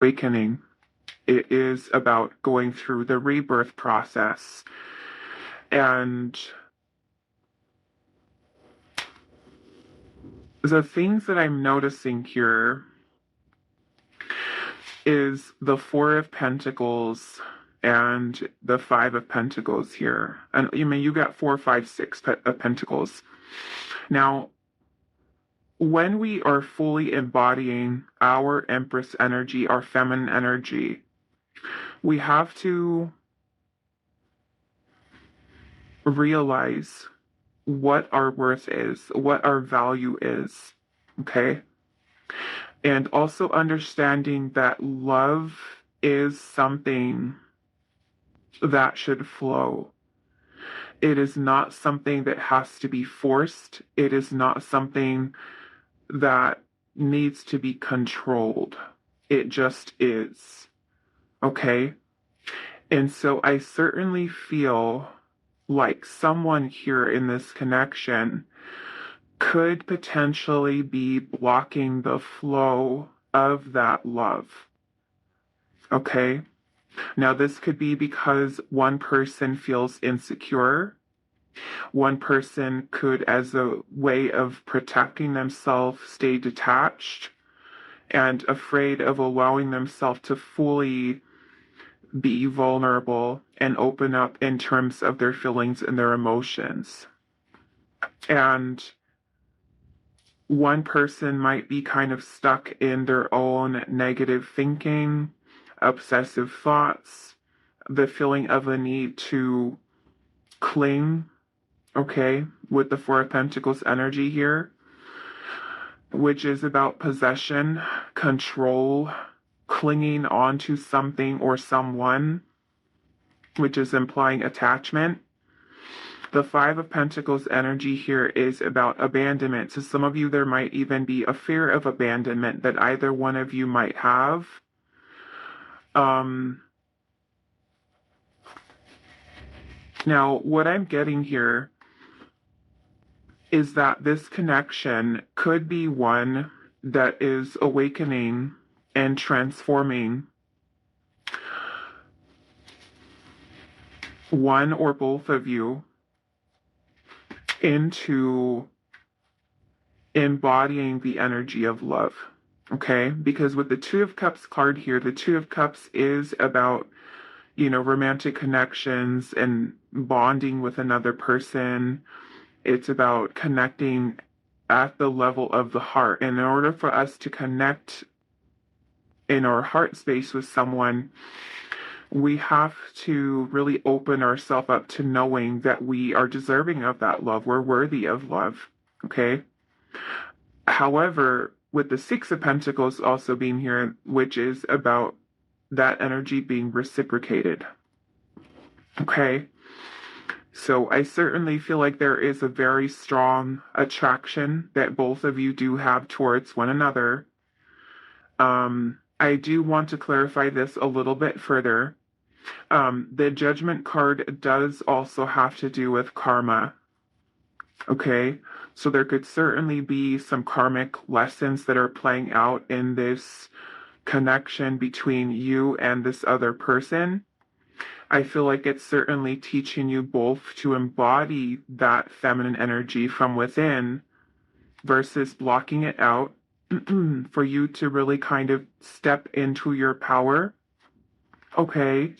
awakening. It is about going through the rebirth process. And the things that I'm noticing here is the Four of Pentacles and the Five of Pentacles here. And you got 4, 5, 6 of Pentacles. Now, when we are fully embodying our Empress energy, our feminine energy, we have to realize what our worth is, what our value is, okay? And also understanding that love is something that should flow. It is not something that has to be forced. It is not something that needs to be controlled. It just is. Okay? And so I certainly feel like someone here in this connection could potentially be blocking the flow of that love. Okay? Now, this could be because one person feels insecure. One person could, as a way of protecting themselves, stay detached and afraid of allowing themselves to fully be vulnerable and open up in terms of their feelings and their emotions. And one person might be kind of stuck in their own negative thinking, obsessive thoughts, the feeling of a need to cling, okay, with the Four of Pentacles energy here, which is about possession, control, clinging onto something or someone, which is implying attachment. The Five of Pentacles energy here is about abandonment. So some of you, there might even be a fear of abandonment that either one of you might have. Now, what I'm getting here is that this connection could be one that is awakening and transforming one or both of you into embodying the energy of love. Okay? Because with the Two of Cups card here, the Two of Cups is about, romantic connections and bonding with another person. It's about connecting at the level of the heart. And in order for us to connect in our heart space with someone, we have to really open ourselves up to knowing that we are deserving of that love. We're worthy of love. Okay? However, with the Six of Pentacles also being here, which is about that energy being reciprocated. Okay? So I certainly feel like there is a very strong attraction that both of you do have towards one another. I do want to clarify this a little bit further. The Judgment card does also have to do with karma. Okay? So there could certainly be some karmic lessons that are playing out in this connection between you and this other person. I feel like it's certainly teaching you both to embody that feminine energy from within versus blocking it out for you to really kind of step into your power. Okay.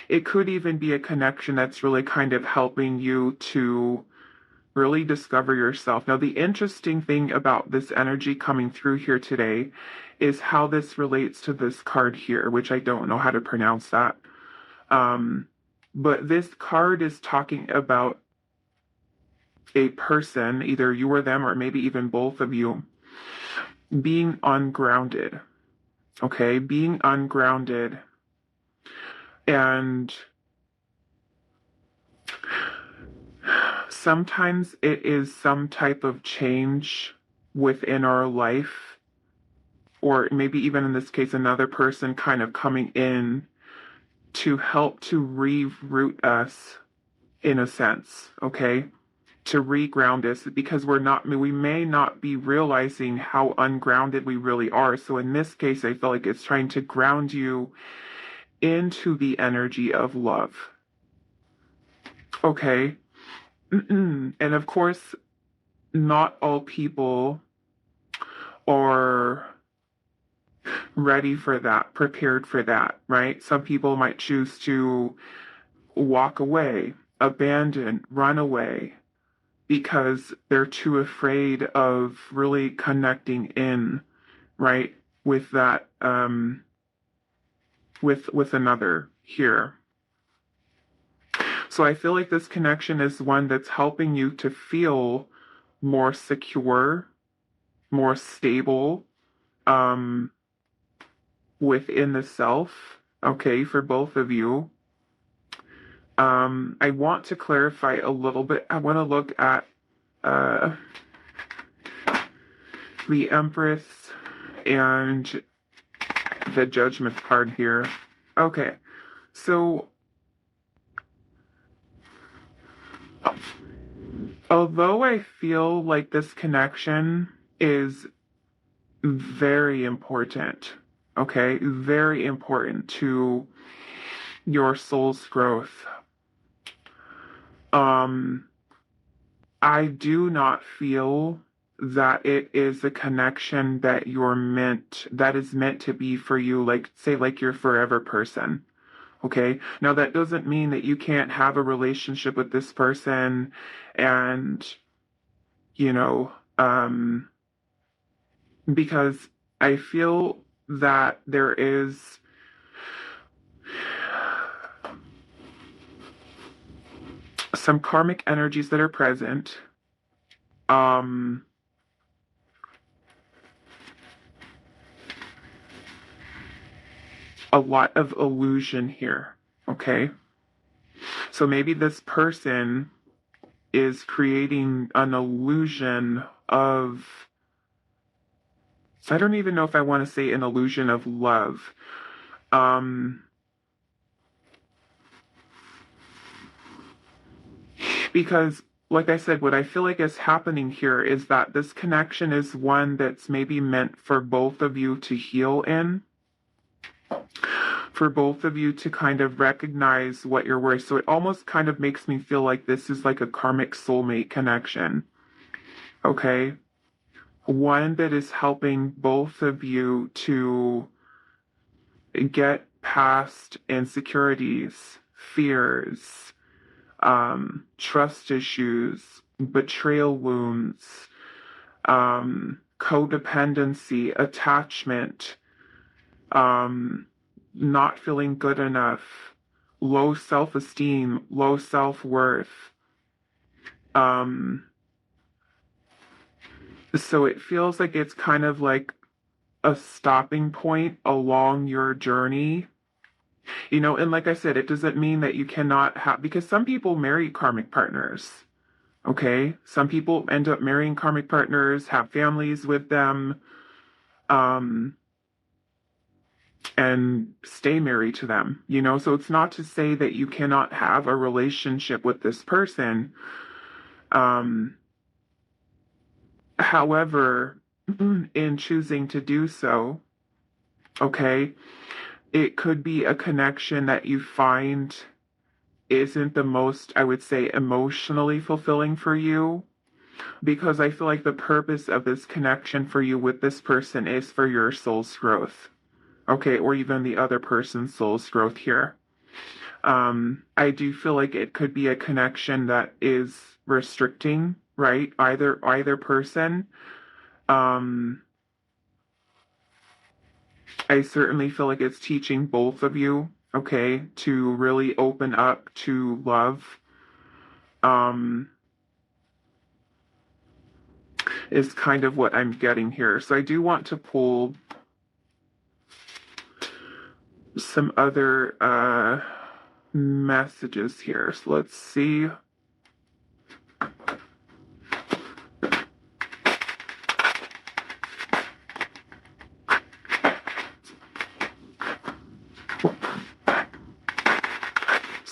It could even be a connection that's really kind of helping you to really discover yourself. Now, the interesting thing about this energy coming through here today is how this relates to this card here, which I don't know how to pronounce that. But this card is talking about a person, either you or them, or maybe even both of you, being ungrounded. Okay, being ungrounded. And sometimes it is some type of change within our life, or maybe even in this case, another person kind of coming in to help to reroute us in a sense, okay? to re-ground us, because we may not be realizing how ungrounded we really are. So in this case, I feel like it's trying to ground you into the energy of love. Okay. And of course, not all people are ready for that, prepared for that, right? Some people might choose to walk away, abandon, run away, because they're too afraid of really connecting in, right, with that, with another here. So I feel like this connection is one that's helping you to feel more secure, more stable, um, within the self, okay, for both of you. I want to clarify a little bit. I want to look at uh, the Empress and the Judgment card here. Okay, so although I feel like this connection is very important, okay, very important to your soul's growth, um, I do not feel that it is a connection that that is meant to be for you, like, say, like your forever person. Okay. Now, that doesn't mean that you can't have a relationship with this person and, you know, because I feel that there is some karmic energies that are present. Um, a lot of illusion here. Okay. So maybe this person is creating an illusion of, so I don't even know if I want to say an illusion of love. Um, because, like I said, what I feel like is happening here is that this connection is one that's maybe meant for both of you to heal in, for both of you to kind of recognize what you're worth. So it almost kind of makes me feel like this is like a karmic soulmate connection. Okay? One that is helping both of you to get past insecurities, fears, trust issues, betrayal wounds, codependency, attachment, not feeling good enough, low self-esteem, low self-worth. So it feels like it's kind of like a stopping point along your journey. And like I said, it doesn't mean that you cannot have, because some people marry karmic partners. Okay? Some people end up marrying karmic partners, have families with them, um, and stay married to them. So it's not to say that you cannot have a relationship with this person. However, in choosing to do so, okay, it could be a connection that you find isn't the most, I would say, emotionally fulfilling for you, because I feel like the purpose of this connection for you with this person is for your soul's growth, okay, or even the other person's soul's growth here. I do feel like it could be a connection that is restricting, right? Either person. Um, I certainly feel like it's teaching both of you, okay, to really open up to love. Um, is kind of what I'm getting here. So I do want to pull some other messages here. So let's see.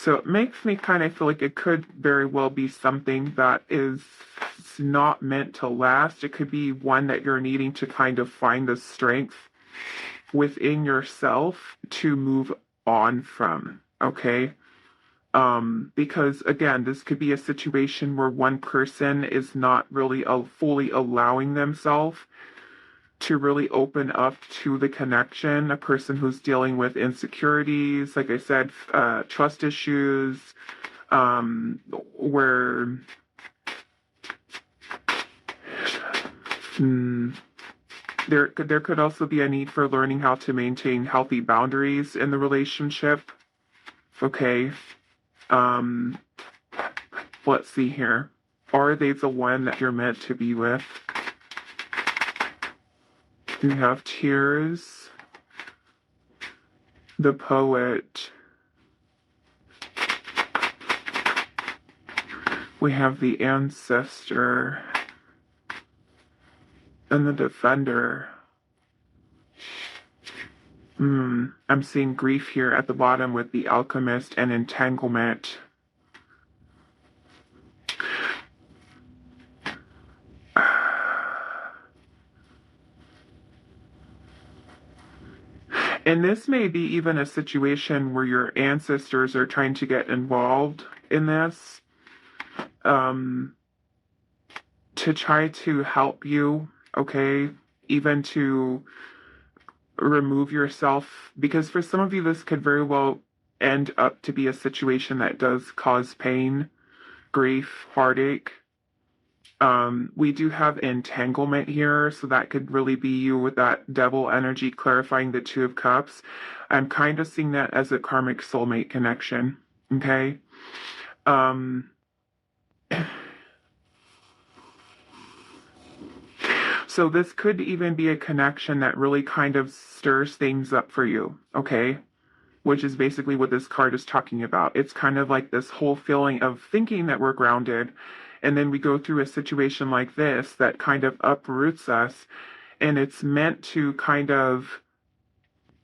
So it makes me kind of feel like it could very well be something that is not meant to last. It could be one that you're needing to kind of find the strength within yourself to move on from. Okay. Because again, this could be a situation where one person is not really fully allowing themselves to really open up to the connection. A person who's dealing with insecurities, like I said, trust issues, where there could also be a need for learning how to maintain healthy boundaries in the relationship. Okay. Um, let's see here. Are they the one that you're meant to be with? You have tears, the poet. We have the ancestor and the defender. I'm seeing grief here at the bottom with the alchemist and entanglement. And this may be even a situation where your ancestors are trying to get involved in this, um, to try to help you, okay, even to remove yourself, because for some of you, this could very well end up to be a situation that does cause pain, grief, heartache. We do have entanglement here, so that could really be you with that devil energy clarifying the Two of Cups. I'm kind of seeing that as a karmic soulmate connection, okay? Um, so this could even be a connection that really kind of stirs things up for you, okay? Which is basically what this card is talking about. It's kind of like this whole feeling of thinking that we're grounded, and then we go through a situation like this that kind of uproots us, and it's meant to kind of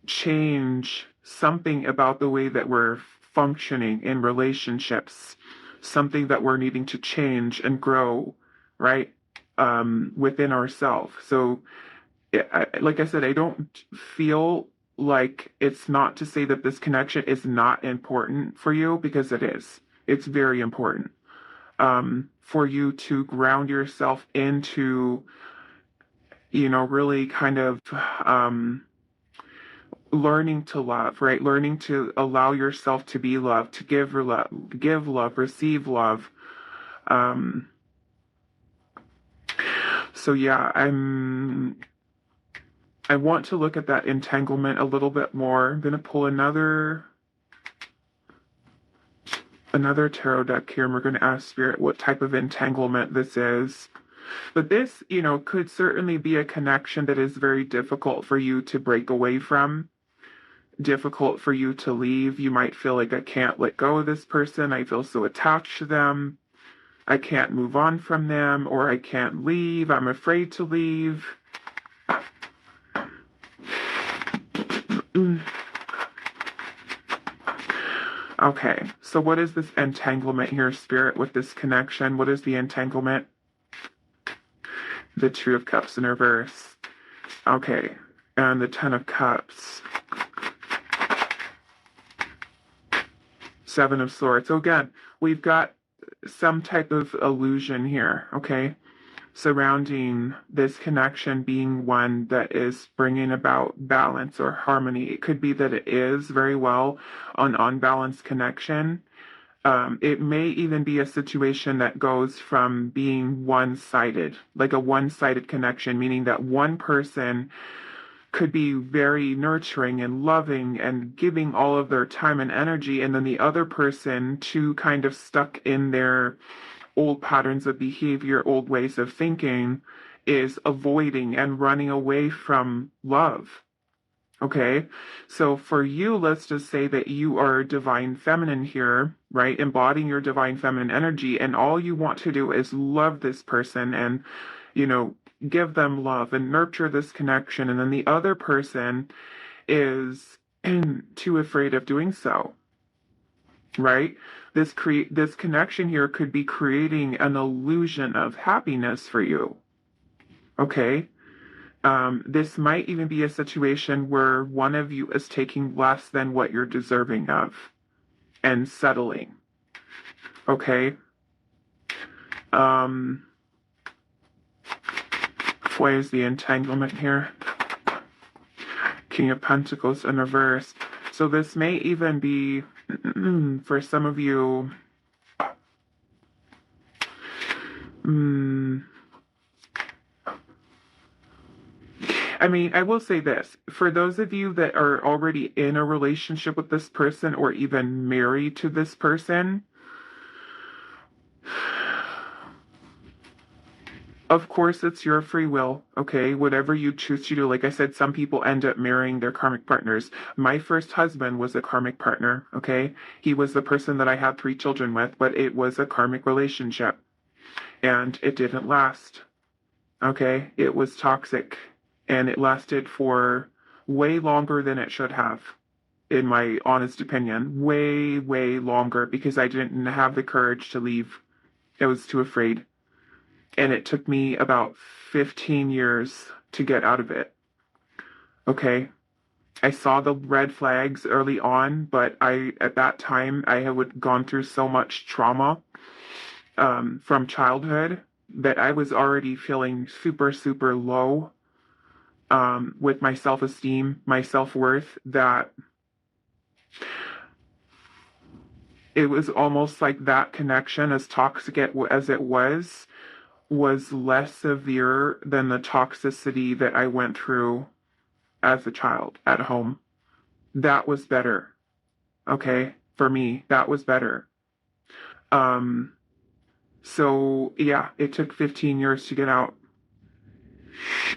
change something about the way that we're functioning in relationships, something that we're needing to change and grow, right? Within ourselves. So, like I said, I don't feel like it's not to say that this connection is not important for you, because it is. It's very important, for you to ground yourself into, really kind of, learning to love, right? Learning to allow yourself to be loved, to give love, receive love. Um, so yeah, I want to look at that entanglement a little bit more. I'm going to pull another tarot deck here, and we're going to ask Spirit what type of entanglement this is. But this, could certainly be a connection that is very difficult for you to break away from, difficult for you to leave. You might feel like, I can't let go of this person. I feel so attached to them. I can't move on from them, or I can't leave. I'm afraid to leave. Okay, so what is this entanglement here, Spirit, with this connection? What is the entanglement? The Two of Cups in reverse. Okay, and the Ten of Cups. Seven of Swords. So again, we've got some type of illusion here, okay? Surrounding this connection being one that is bringing about balance or harmony. It could be that it is very well an unbalanced connection. It may even be a situation that goes from being one-sided, like a one-sided connection, meaning that one person could be very nurturing and loving and giving all of their time and energy, and then the other person too kind of stuck in their old patterns of behavior, old ways of thinking, is avoiding and running away from love. Okay, so for you, let's just say that you are divine feminine here, right? Embodying your divine feminine energy, and all you want to do is love this person and, you know, give them love and nurture this connection. And then the other person is too afraid of doing so. right? This connection here could be creating an illusion of happiness for you. Okay? This might even be a situation where one of you is taking less than what you're deserving of and settling. Okay? Um, what is the entanglement here? King of Pentacles in reverse. So this may even be, for some of you, I mean, I will say this. For those of you that are already in a relationship with this person or even married to this person, of course, it's your free will, okay? Whatever you choose to do. Like I said, some people end up marrying their karmic partners. My first husband was a karmic partner, okay? He was the person that I had 3 children with, but it was a karmic relationship. And it didn't last, okay? It was toxic. And it lasted for way longer than it should have, in my honest opinion. Way, way longer because I didn't have the courage to leave. I was too afraid. And it took me about 15 years to get out of it. Okay. I saw the red flags early on, but at that time, I had gone through so much trauma from childhood that I was already feeling super, super low with my self-esteem, my self-worth, that it was almost like that connection, as toxic as it was less severe than the toxicity that I went through as a child at home. That was better. Okay? For me, that was better. Um, so yeah, it took 15 years to get out.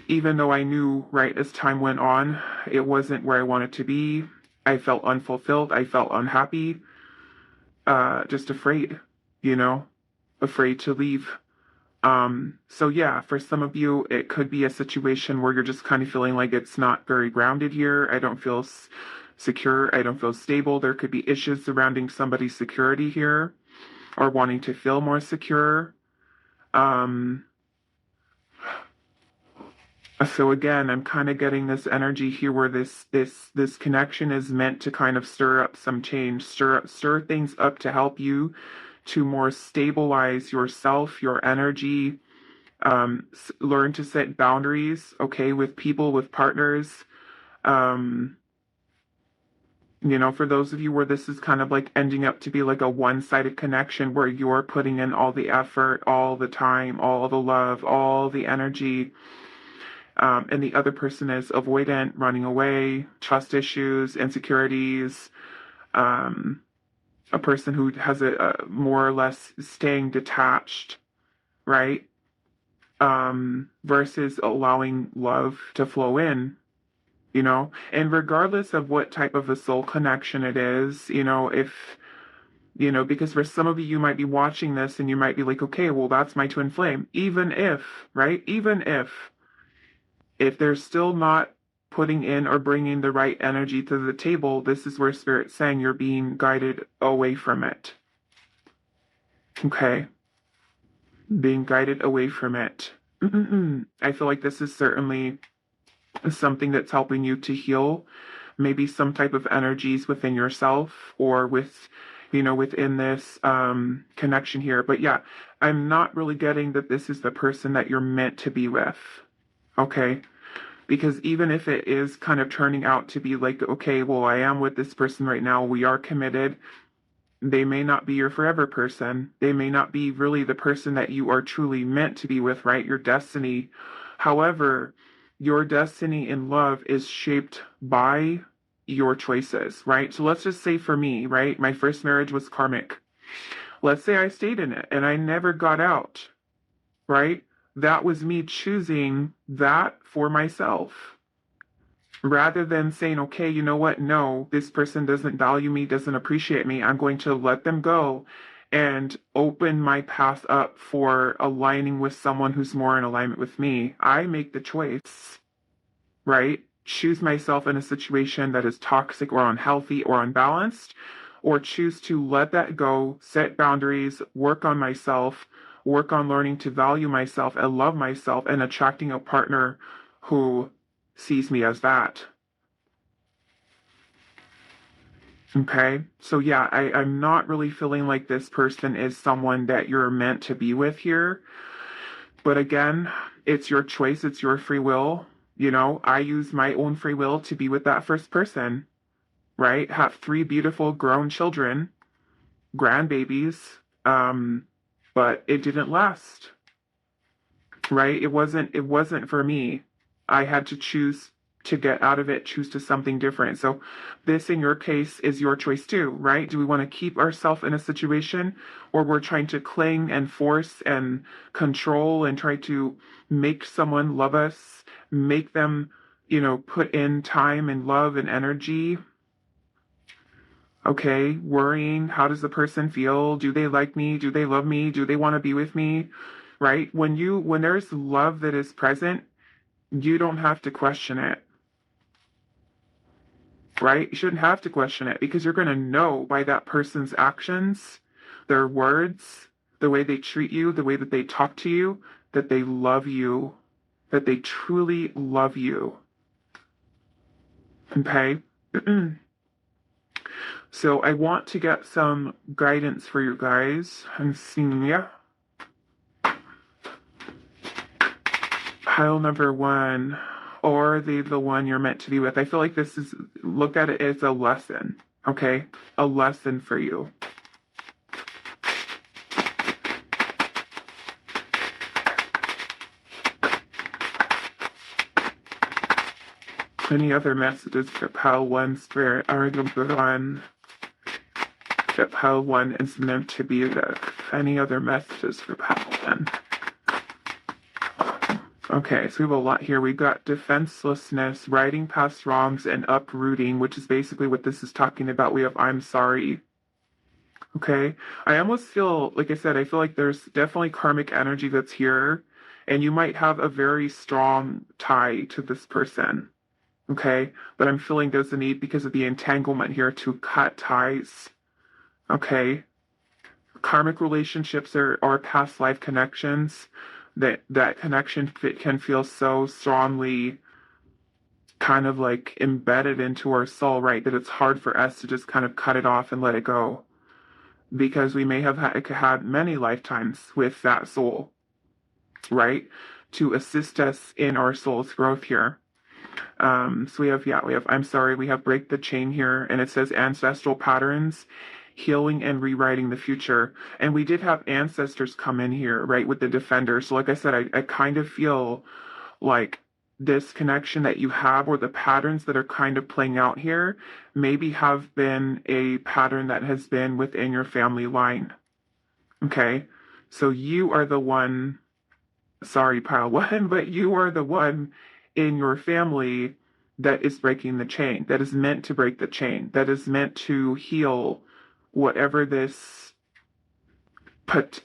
Even though I knew right as time went on, it wasn't where I wanted to be. I felt unfulfilled. I felt unhappy. Just afraid, you know, afraid to leave. So yeah, for some of you, it could be a situation where you're just kind of feeling like it's not very grounded here. I don't feel secure. I don't feel stable. There could be issues surrounding somebody's security here or wanting to feel more secure. Um, so again, I'm kind of getting this energy here where this connection is meant to kind of stir up some change, stir things up to help you to more stabilize yourself, your energy, learn to set boundaries, okay, with people, with partners. Um, for those of you where this is kind of like ending up to be like a one-sided connection where you're putting in all the effort, all the time, all the love, all the energy, and the other person is avoidant, running away, trust issues, insecurities, a person who has a more or less staying detached, right? Versus allowing love to flow in, and regardless of what type of a soul connection it is, if, because for some of you, you might be watching this and you might be like, okay, well, that's my twin flame. Even if, right? Even if they're still not putting in or bringing the right energy to the table, this is where Spirit's saying you're being guided away from it. Okay? Being guided away from it. I feel like this is certainly something that's helping you to heal maybe some type of energies within yourself or within this connection here. But yeah, I'm not really getting that this is the person that you're meant to be with. Okay? Because even if it is kind of turning out to be like, okay, well, I am with this person right now, we are committed, they may not be your forever person. They may not be really the person that you are truly meant to be with, right? Your destiny. However, your destiny in love is shaped by your choices, right? So let's just say for me, right? My first marriage was karmic. Let's say I stayed in it and I never got out, right? That was me choosing that for myself rather than saying, okay, you know what? No, this person doesn't value me, doesn't appreciate me. I'm going to let them go and open my path up for aligning with someone who's more in alignment with me. I make the choice, right? Choose myself in a situation that is toxic or unhealthy or unbalanced, or choose to let that go, set boundaries, work on myself, work on learning to value myself and love myself, and attracting a partner who sees me as that. Okay, so yeah, I'm not really feeling like this person is someone that you're meant to be with here. But again, it's your choice, it's your free will. You know, I use my own free will to be with that first person, right? Have three beautiful grown children, grandbabies, but it didn't last, right? It wasn't for me. I had to choose to get out of it, choose to something different. So this in your case is your choice too, right? Do we want to keep ourselves in a situation, or we're trying to cling and force and control and try to make someone love us, make them, put in time and love and energy? Okay, worrying, how does the person feel? Do they like me? Do they love me? Do they want to be with me? Right? When there's love that is present, you don't have to question it, right? You shouldn't have to question it because you're going to know by that person's actions, their words, the way they treat you, the way that they talk to you, that they love you, that they truly love you. Okay? So I want to get some guidance for you guys. I'm seeing, yeah. Pile number one, or the one you're meant to be with. I feel like this is, look at it as a lesson, okay? A lesson for you. Any other messages for pile one, spirit? Or the one that pile one is meant to be with? Any other messages for pile one? Okay, so we have a lot here. We've got defenselessness, righting past wrongs, and uprooting, which is basically what this is talking about. We have I'm sorry. Okay, I almost feel, like I said, I feel like there's definitely karmic energy that's here, and you might have a very strong tie to this person. Okay, but I'm feeling there's a need because of the entanglement here to cut ties. Okay, karmic relationships are past life connections. That connection can feel so strongly kind of like embedded into our soul, right? That it's hard for us to just kind of cut it off and let it go because we may have had many lifetimes with that soul, right? To assist us in our soul's growth here. So we have I'm sorry, we have break the chain here, and it says ancestral patterns, healing and rewriting the future. And we did have ancestors come in here, right, with the defender. So like I said, I kind of feel like this connection that you have, or the patterns that are kind of playing out here, maybe have been a pattern that has been within your family line. Okay? So you are the one, sorry, pile one, but you are the one in your family that is breaking the chain, that is meant to break the chain, that is meant to heal whatever this put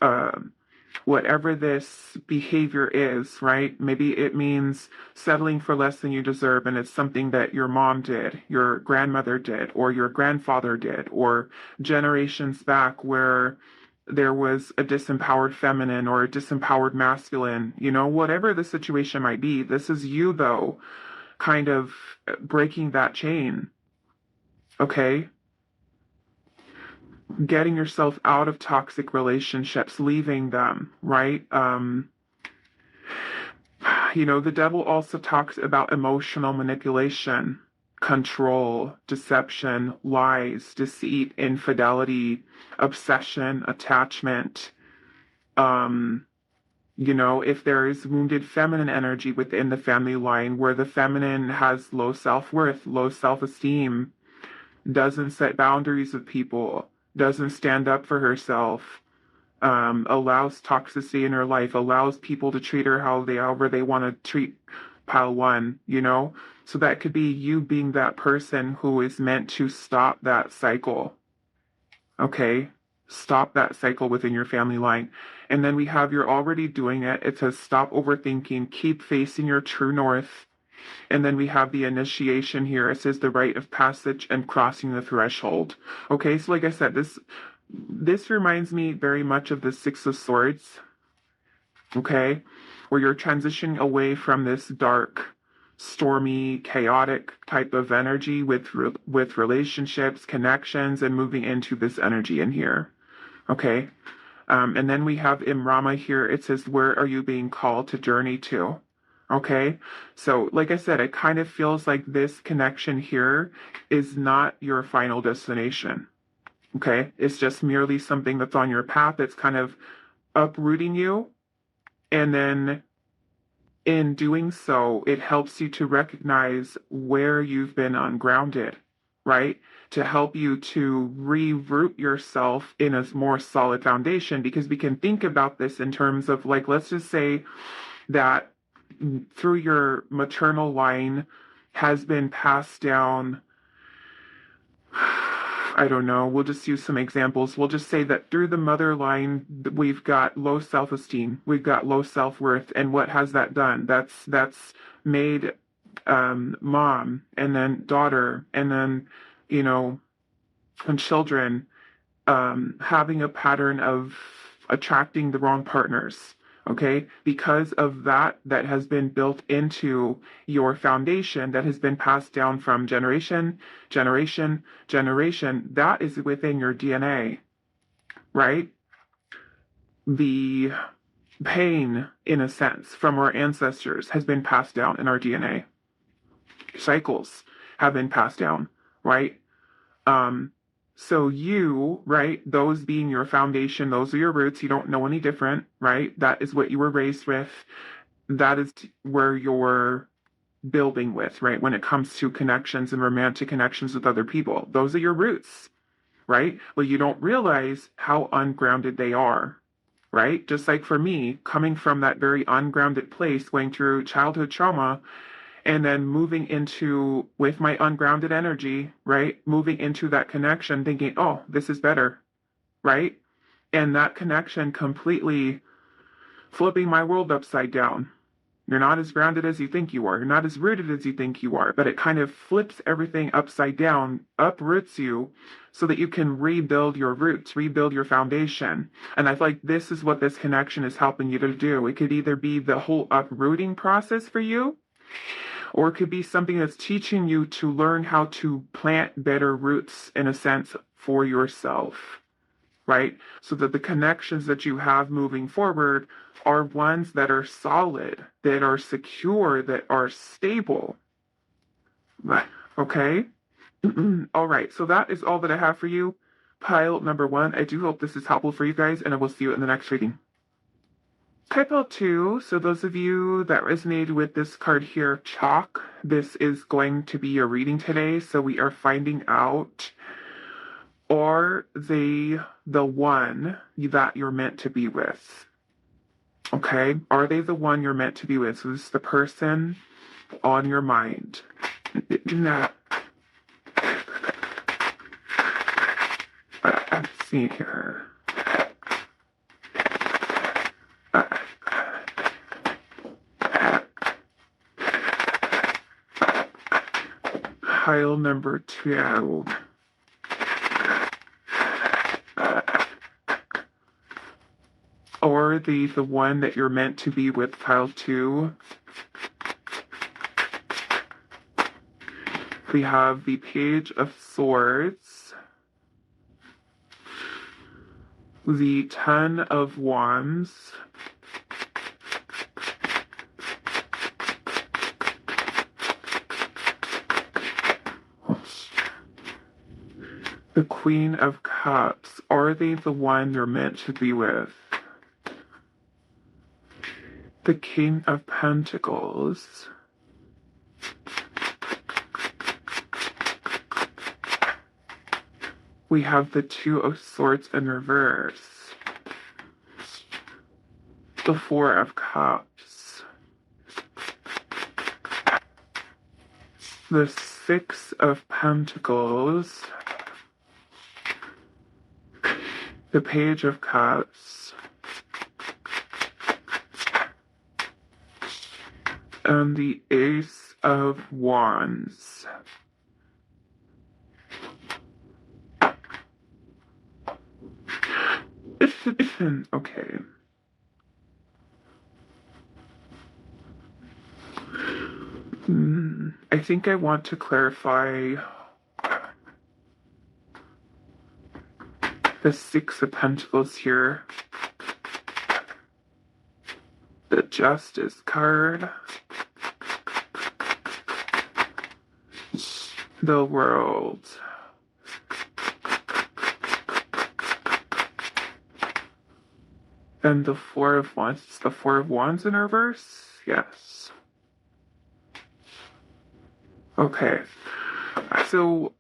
whatever this behavior is, right? Maybe it means settling for less than you deserve, and it's something that your mom did, your grandmother did, or your grandfather did, or generations back where there was a disempowered feminine or a disempowered masculine, whatever the situation might be. This is you, though, kind of breaking that chain, okay? Getting yourself out of toxic relationships, leaving them, right? The devil also talks about emotional manipulation, control, deception, lies, deceit, infidelity, obsession, attachment. If there is wounded feminine energy within the family line where the feminine has low self-worth, low self-esteem, doesn't set boundaries with people, doesn't stand up for herself, allows toxicity in her life, allows people to treat her however they want to treat pile one, So that could be you being that person who is meant to stop that cycle. Okay? Stop that cycle within your family line. And then we have you're already doing it. It says stop overthinking, keep facing your true north, And then we have the initiation here. It says the rite of passage and crossing the threshold. Okay, so like I said, this reminds me very much of the Six of Swords, okay, where you're transitioning away from this dark, stormy, chaotic type of energy with relationships, connections, and moving into this energy in here. Okay. And then we have in Rama here, it says, where are you being called to journey to? Okay. So, like I said, it kind of feels like this connection here is not your final destination. Okay. It's just merely something that's on your path that's kind of uprooting you. And then in doing so, it helps you to recognize where you've been ungrounded, right? To help you to reroot yourself in a more solid foundation, because we can think about this in terms of, like, let's just say that through your maternal line has been passed down. I don't know. We'll just use some examples. We'll just say that through the mother line, we've got low self-esteem, we've got low self-worth, and what has that done? That's made mom, and then daughter, and then you know, and children having a pattern of attracting the wrong partners. Okay, because of that has been built into your foundation, that has been passed down from generation, that is within your DNA, right? The pain, in a sense, from our ancestors has been passed down in our DNA. Cycles have been passed down, right? Um, so you, right, those being your foundation, those are your roots. You don't know any different, right? That is what you were raised with. That is where you're building with, right? When it comes to connections and romantic connections with other people, those are your roots, right? Well, you don't realize how ungrounded they are, right? Just like for me, coming from that very ungrounded place, going through childhood trauma, and then moving into with my ungrounded energy, right? Moving into that connection, thinking, oh, this is better, right? And that connection completely flipping my world upside down. You're not as grounded as you think you are. You're not as rooted as you think you are, but it kind of flips everything upside down, uproots you so that you can rebuild your roots, rebuild your foundation. And I feel like this is what this connection is helping you to do. It could either be the whole uprooting process for you, or it could be something that's teaching you to learn how to plant better roots, in a sense, for yourself, right? So that the connections that you have moving forward are ones that are solid, that are secure, that are stable. Okay? All right, so that is all that I have for you. Pile number one. I do hope this is helpful for you guys, and I will see you in the next reading. Pile two. So those of you that resonated with this card here, chalk, this is going to be your reading today. So we are finding out, are they the one that you're meant to be with? Okay, are they the one you're meant to be with? So this is the person on your mind. Let's see here. Pile number 2. Or the one that you're meant to be with, pile 2. We have the Page of Swords, the Ten of Wands, the Queen of Cups. Are they the one you're meant to be with? The King of Pentacles. We have the Two of Swords in reverse. The Four of Cups. The Six of Pentacles. The Page of Cups. And the Ace of Wands. Okay. I think I want to clarify the Six of Pentacles here. The Justice card. The World. And the Four of Wands. It's the Four of Wands in reverse? Yes. Okay. So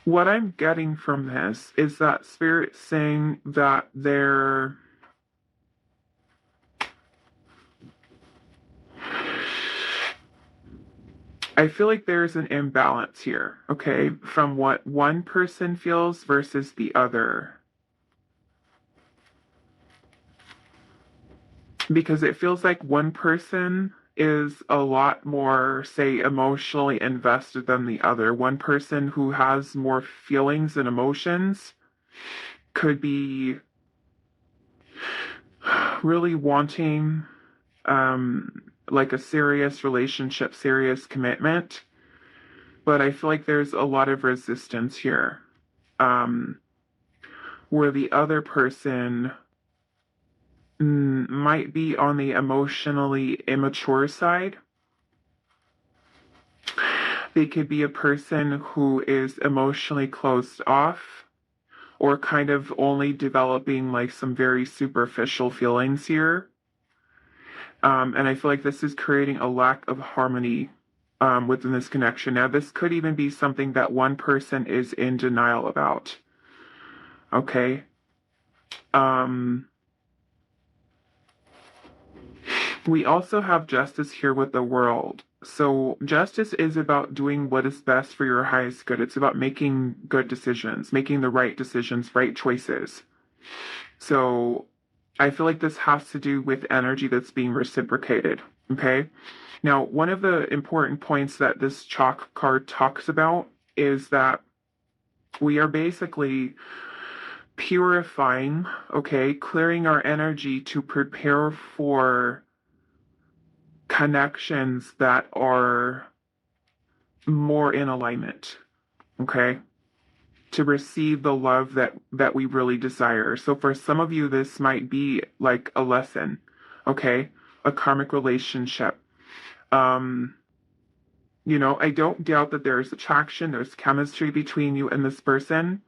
what I'm getting from this is that Spirit's saying that I feel like there's an imbalance here, okay, from what one person feels versus the other. Because it feels like one person is a lot more, say, emotionally invested than the other. One person who has more feelings and emotions could be really wanting like a serious relationship, serious commitment. But I feel like there's a lot of resistance here. Where the other person might be on the emotionally immature side. They could be a person who is emotionally closed off or kind of only developing like some very superficial feelings here. And I feel like this is creating a lack of harmony within this connection. Now, this could even be something that one person is in denial about. Okay. We also have justice here with the World. So justice is about doing what is best for your highest good. It's about making good decisions, making the right decisions, right choices. So I feel like this has to do with energy that's being reciprocated. Okay. Now, one of the important points that this chalk card talks about is that we are basically purifying, okay, clearing our energy to prepare for connections that are more in alignment, okay? To receive the love that we really desire. So for some of you, this might be like a lesson, okay? A karmic relationship. I don't doubt that there's attraction, there's chemistry between you and this person.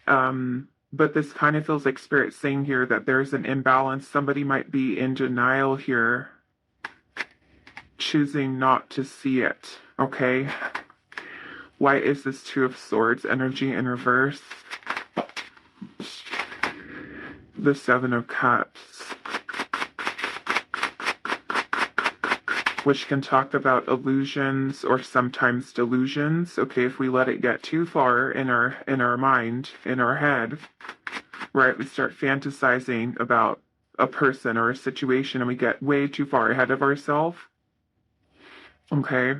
But this kind of feels like Spirit saying here that there's an imbalance. Somebody might be in denial here, choosing not to see it, okay? Why is this Two of Swords energy in reverse? The Seven of Cups, which can talk about illusions or sometimes delusions. Okay, if we let it get too far in our mind, in our head, right, we start fantasizing about a person or a situation and we get way too far ahead of ourselves. Okay.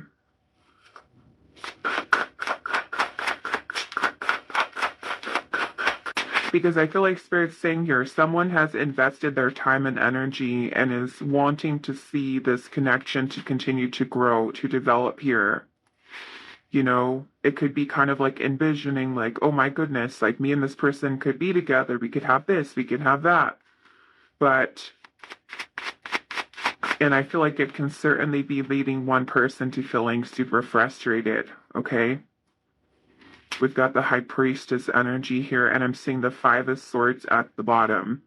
Because I feel like Spirit's saying here, someone has invested their time and energy and is wanting to see this connection to continue to grow, to develop here. It could be kind of like envisioning, like, oh my goodness, like me and this person could be together. We could have this, we could have that. And I feel like it can certainly be leading one person to feeling super frustrated, okay? We've got the High Priestess energy here, and I'm seeing the Five of Swords at the bottom.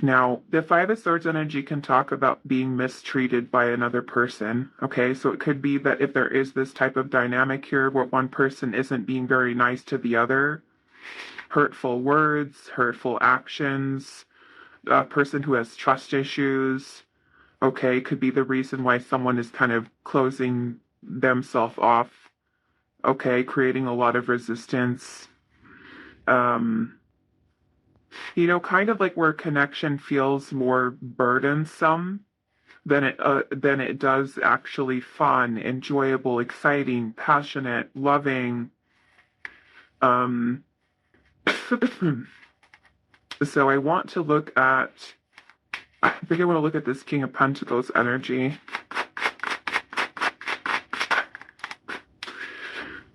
Now, the Five of Swords energy can talk about being mistreated by another person, okay? So it could be that if there is this type of dynamic here where one person isn't being very nice to the other, hurtful words, hurtful actions, a person who has trust issues, okay, could be the reason why someone is kind of closing themselves off okay, creating a lot of resistance. Um, kind of like where connection feels more burdensome than it does actually fun, enjoyable, exciting, passionate, loving. Um, so I want to look at. I think I want to look at this King of Pentacles energy.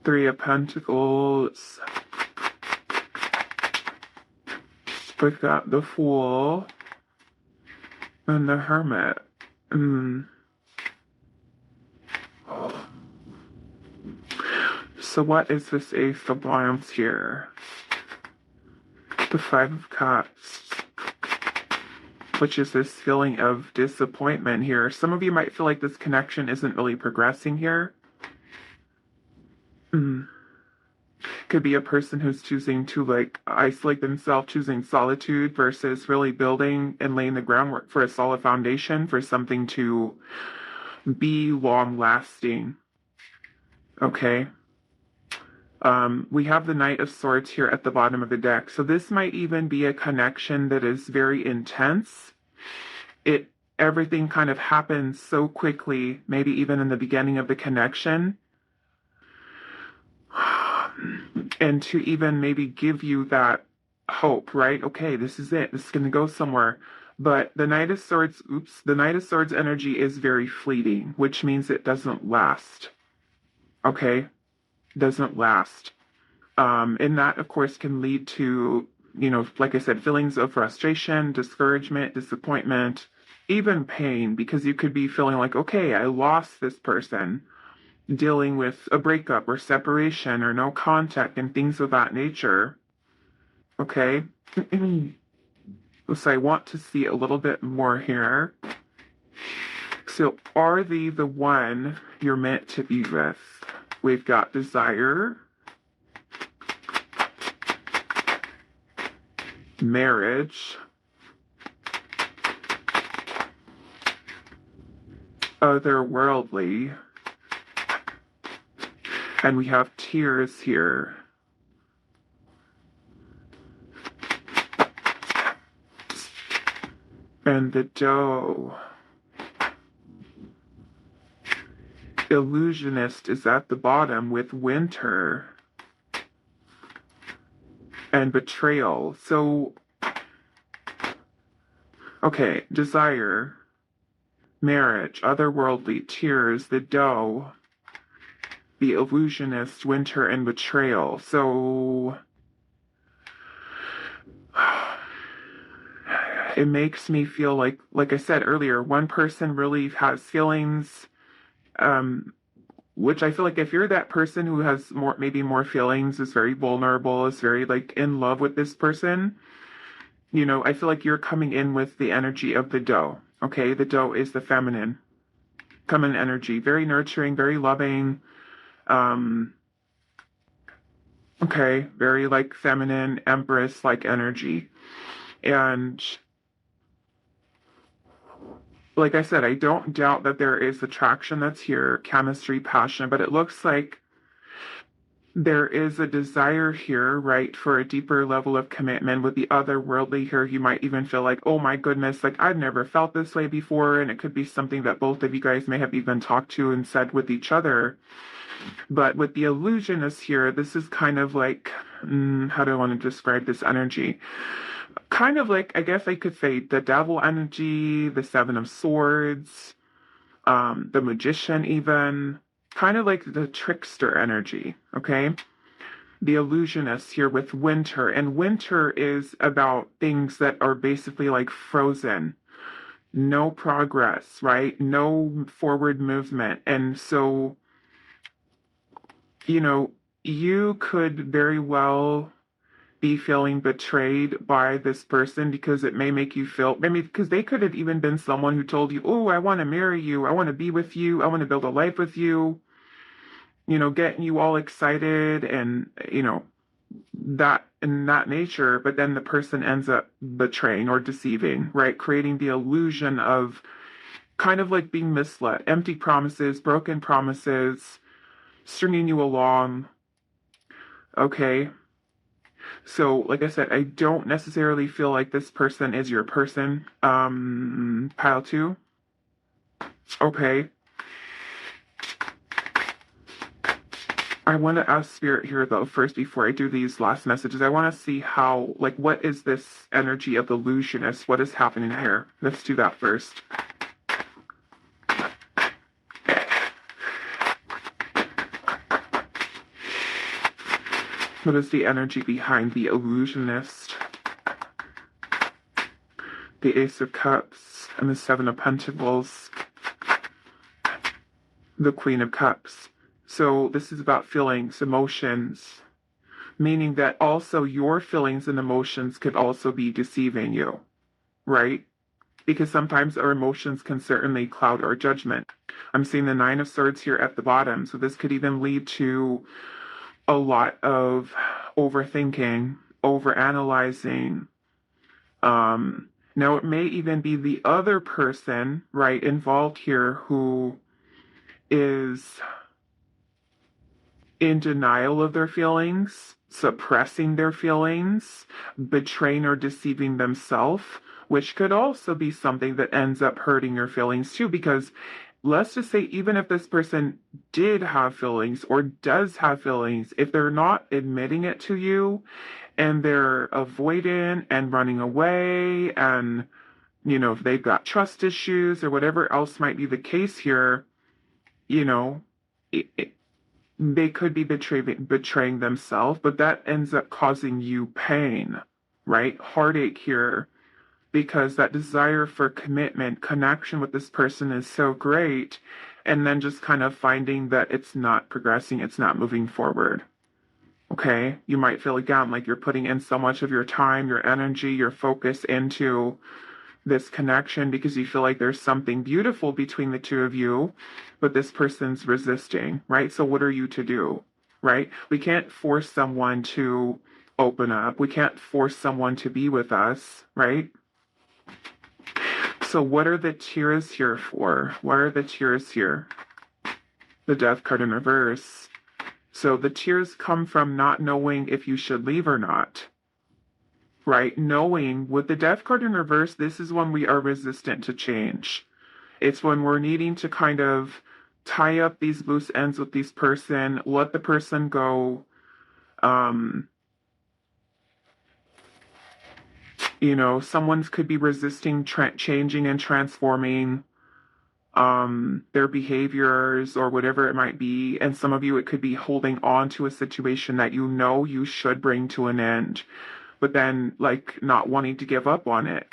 Three of Pentacles. We've got the Fool and the Hermit. So what is this Ace of Wands here? The Five of Cups, which is this feeling of disappointment here. Some of you might feel like this connection isn't really progressing here. Could be a person who's choosing to like isolate themselves, choosing solitude versus really building and laying the groundwork for a solid foundation for something to be long lasting. Okay. We have the Knight of Swords here at the bottom of the deck. So this might even be a connection that is very intense. Everything kind of happens so quickly, maybe even in the beginning of the connection. And to even maybe give you that hope, right? Okay, this is it. This is going to go somewhere. But the Knight of Swords, the Knight of Swords energy is very fleeting, which means it doesn't last. Okay? Doesn't last. And that, of course, can lead to, like I said, feelings of frustration, discouragement, disappointment, even pain, because you could be feeling like, okay, I lost this person, dealing with a breakup or separation or no contact and things of that nature. Okay. So I want to see a little bit more here. So are they the one you're meant to be with? We've got desire, marriage, otherworldly, and we have tears here. And the doe. Illusionist is at the bottom with winter and betrayal. So, okay, desire, marriage, otherworldly, tears, the doe, the illusionist, winter, and betrayal. So, it makes me feel like I said earlier, one person really has feelings, which I feel like if you're that person who has maybe more feelings, is very vulnerable, is very like in love with this person, I feel like you're coming in with the energy of the doe. Okay, the doe is the feminine energy, very nurturing, very loving. Okay, very like feminine, empress like energy. And like I said, I don't doubt that there is attraction that's here, chemistry, passion, but it looks like there is a desire here, right, for a deeper level of commitment with the otherworldly here. You might even feel like, oh my goodness, like I've never felt this way before. And it could be something that both of you guys may have even talked to and said with each other. But with the illusionist here, this is kind of like, how do I want to describe this energy? Kind of like, I guess I could say the devil energy, the Seven of Swords, the magician even, kind of like the trickster energy, okay? The illusionist here with winter, and winter is about things that are basically like frozen, no progress, right? No forward movement. And so, you could very well be feeling betrayed by this person because it may make you feel, maybe because they could have even been someone who told you, oh, I want to marry you, I want to be with you, I want to build a life with you, getting you all excited and, that in that nature, but then the person ends up betraying or deceiving, right? Creating the illusion of kind of like being misled, empty promises, broken promises, stringing you along. Okay. So, like I said, I don't necessarily feel like this person is your person. Pile two. Okay. I want to ask Spirit here, though, first, before I do these last messages. I want to see how, like, what is this energy of the illusionist? What is happening here? Let's do that first. What is the energy behind the illusionist? The Ace of Cups and the Seven of Pentacles. The Queen of Cups. So this is about feelings, emotions, meaning that also your feelings and emotions could also be deceiving you, right? Because sometimes our emotions can certainly cloud our judgment. I'm seeing the Nine of Swords here at the bottom, so this could even lead to a lot of overthinking, overanalyzing. Now it may even be the other person, right, involved here who is in denial of their feelings, suppressing their feelings, betraying or deceiving themselves, which could also be something that ends up hurting your feelings too. Because let's just say, even if this person did have feelings or does have feelings, if they're not admitting it to you and they're avoiding and running away, and if they've got trust issues or whatever else might be the case here, you know, they could be betraying themselves, but that ends up causing you pain, right? Heartache here, because that desire for commitment, connection with this person is so great, and then just kind of finding that it's not progressing, it's not moving forward. Okay? You might feel again like you're putting in so much of your time, your energy, your focus into this connection because you feel like there's something beautiful between the two of you, but this person's resisting, right? So what are you to do, right? We can't force someone to open up. We can't force someone to be with us, right? So what are the tears here for? What are the tears here? The Death card in reverse. So the tears come from not knowing if you should leave or not. Right? Knowing with the Death card in reverse, this is when we are resistant to change. It's when we're needing to kind of tie up these loose ends with this person, let the person go. Someone could be resisting changing and transforming their behaviors or whatever it might be. And some of you, it could be holding on to a situation that you should bring to an end, but then like not wanting to give up on it.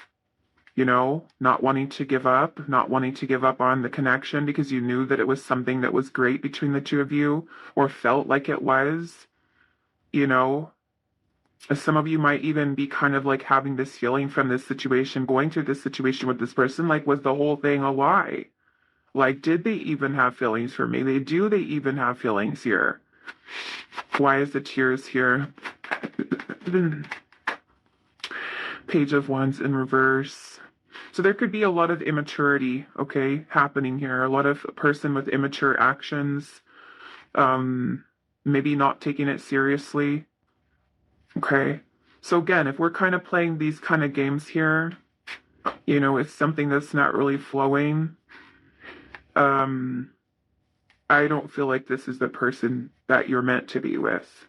Not wanting to give up, not wanting to give up on the connection because you knew that it was something that was great between the two of you or felt like it was. Some of you might even be kind of like having this feeling from this situation, going through this situation with this person, like, was the whole thing a lie? Like, did they even have feelings for me? Do they even have feelings here? Why is the tears here? Page of Wands in reverse. So there could be a lot of immaturity, okay, happening here. A lot of person with immature actions, maybe not taking it seriously. Okay. So again, if we're kind of playing these kind of games here, it's something that's not really flowing. I don't feel like this is the person that you're meant to be with,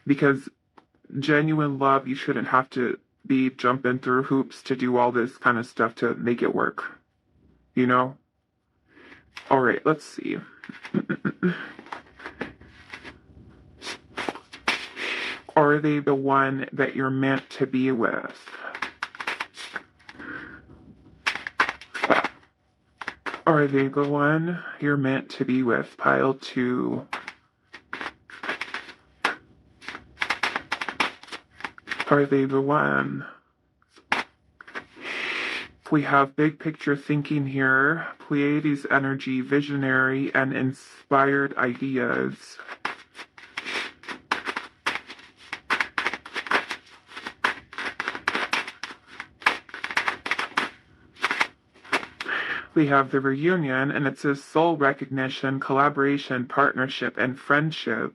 because genuine love, you shouldn't have to be jumping through hoops to do all this kind of stuff to make it work, All right, let's see. Are they the one that you're meant to be with? Are they the one you're meant to be with? Pile 2. Are they the one? We have big picture thinking here, Pleiades energy, visionary, and inspired ideas. We have the reunion, and it says soul recognition, collaboration, partnership, and friendship.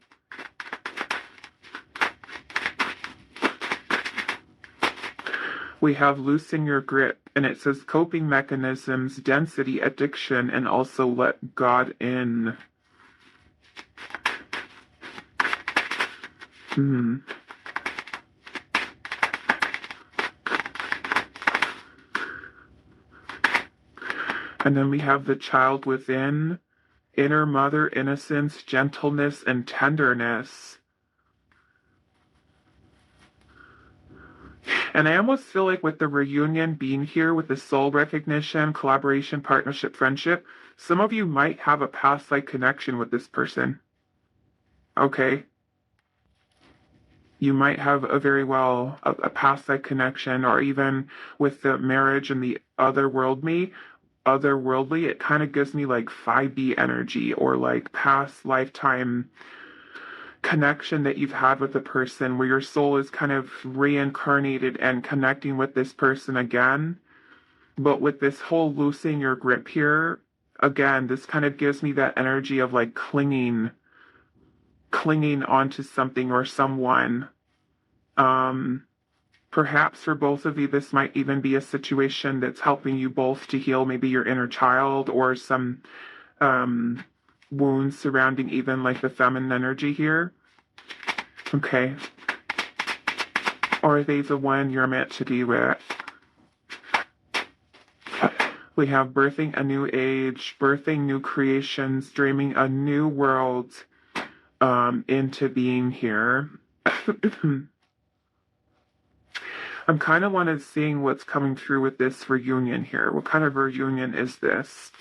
We have loosen your grip, and it says coping mechanisms, density, addiction, and also let God in. Hmm. And then we have the child within, inner mother innocence, gentleness, and tenderness. And I almost feel like with the reunion being here with the soul recognition, collaboration, partnership, friendship, some of you might have a past life connection with this person. Okay? You might have a very well a past life connection, or even with the marriage and the otherworldly, it kind of gives me like 5D energy, or like past lifetime connection that you've had with a person where your soul is kind of reincarnated and connecting with this person again. But with this whole loosening your grip here, again, this kind of gives me that energy of like clinging onto something or someone. Um, Perhaps for both of you, this might even be a situation that's helping you both to heal maybe your inner child, or some um, wounds surrounding even like the feminine energy here. Okay. Or are they the one you're meant to be with? We have birthing a new age, birthing new creations, dreaming a new world into being here. I'm kind of wanted seeing what's coming through with this reunion here. What kind of reunion is this?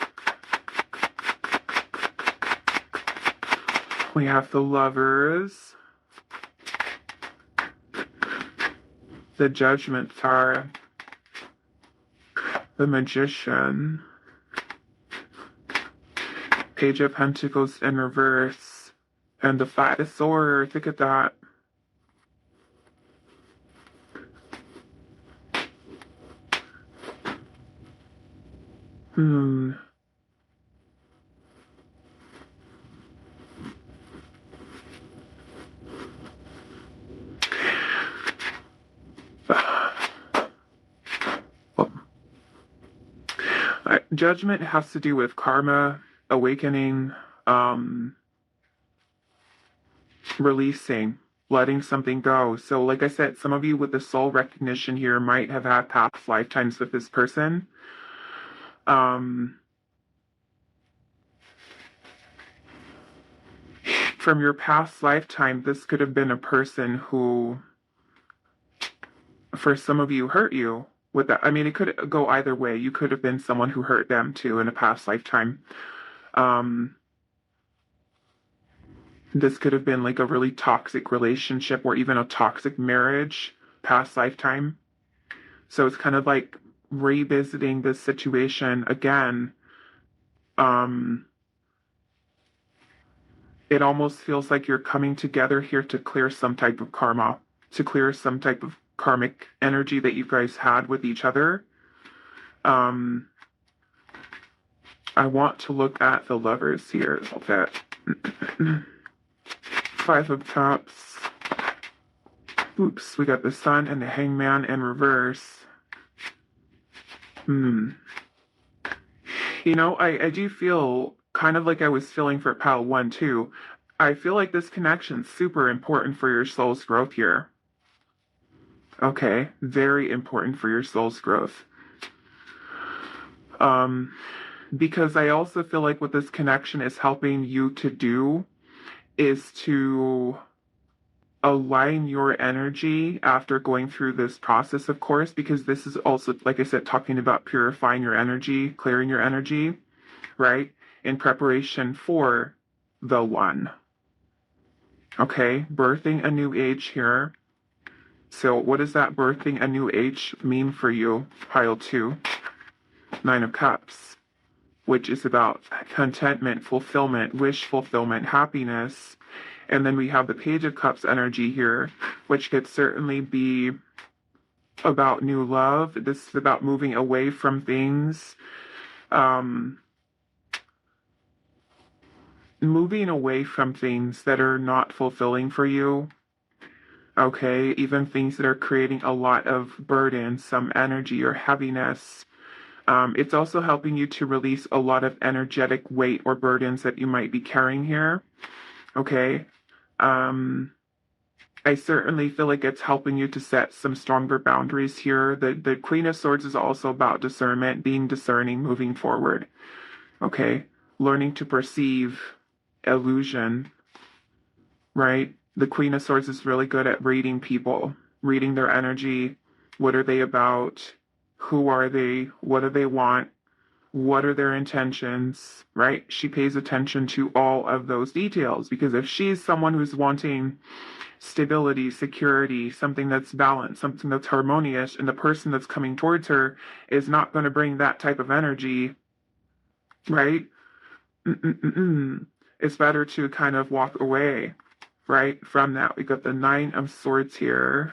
We have the Lovers, the Judgment card, the Magician, Page of Pentacles in reverse, and the Five of Swords. Look at that. Hmm. Judgment has to do with karma, awakening, releasing, letting something go. So, like I said, some of you with the soul recognition here might have had past lifetimes with this person. From your past lifetime, this could have been a person who, for some of you, hurt you with that. I mean, it could go either way. You could have been someone who hurt them too in a past lifetime. This could have been like a really toxic relationship, or even a toxic marriage, past lifetime. So it's kind of like revisiting this situation again. It almost feels like you're coming together here to clear some type of karma, to clear some type of karmic energy that you guys had with each other. I want to look at the Lovers here a little bit. Five of Cups. Oops, we got the Sun and the Hangman in reverse. You know, I do feel kind of like I was feeling for Pile 1 too. I feel like this connection's super important for your soul's growth here. Okay, very important for your soul's growth. Because I also feel like what this connection is helping you to do is to align your energy after going through this process, of course, because this is also, like I said, talking about purifying your energy, clearing your energy, right? In preparation for the one. Okay, birthing a new age here. So what does that birthing a new age mean for you? Pile 2, Nine of Cups, which is about contentment, fulfillment, wish fulfillment, happiness. And then we have the Page of Cups energy here, which could certainly be about new love. This is about moving away from things, um, moving away from things that are not fulfilling for you. Okay, even things that are creating a lot of burden, some energy or heaviness. It's also helping you to release a lot of energetic weight or burdens that you might be carrying here. Okay. Um, I certainly feel like it's helping you to set some stronger boundaries here. The Queen of Swords is also about discernment, being discerning, moving forward. Okay. Learning to perceive illusion, right? The Queen of Swords is really good at reading people, reading their energy. What are they about? Who are they? What do they want? What are their intentions, right? She pays attention to all of those details because if she's someone who's wanting stability, security, something that's balanced, something that's harmonious, and the person that's coming towards her is not going to bring that type of energy, right? Mm-mm-mm-mm. It's better to kind of walk away, right, from that. We got the Nine of Swords here.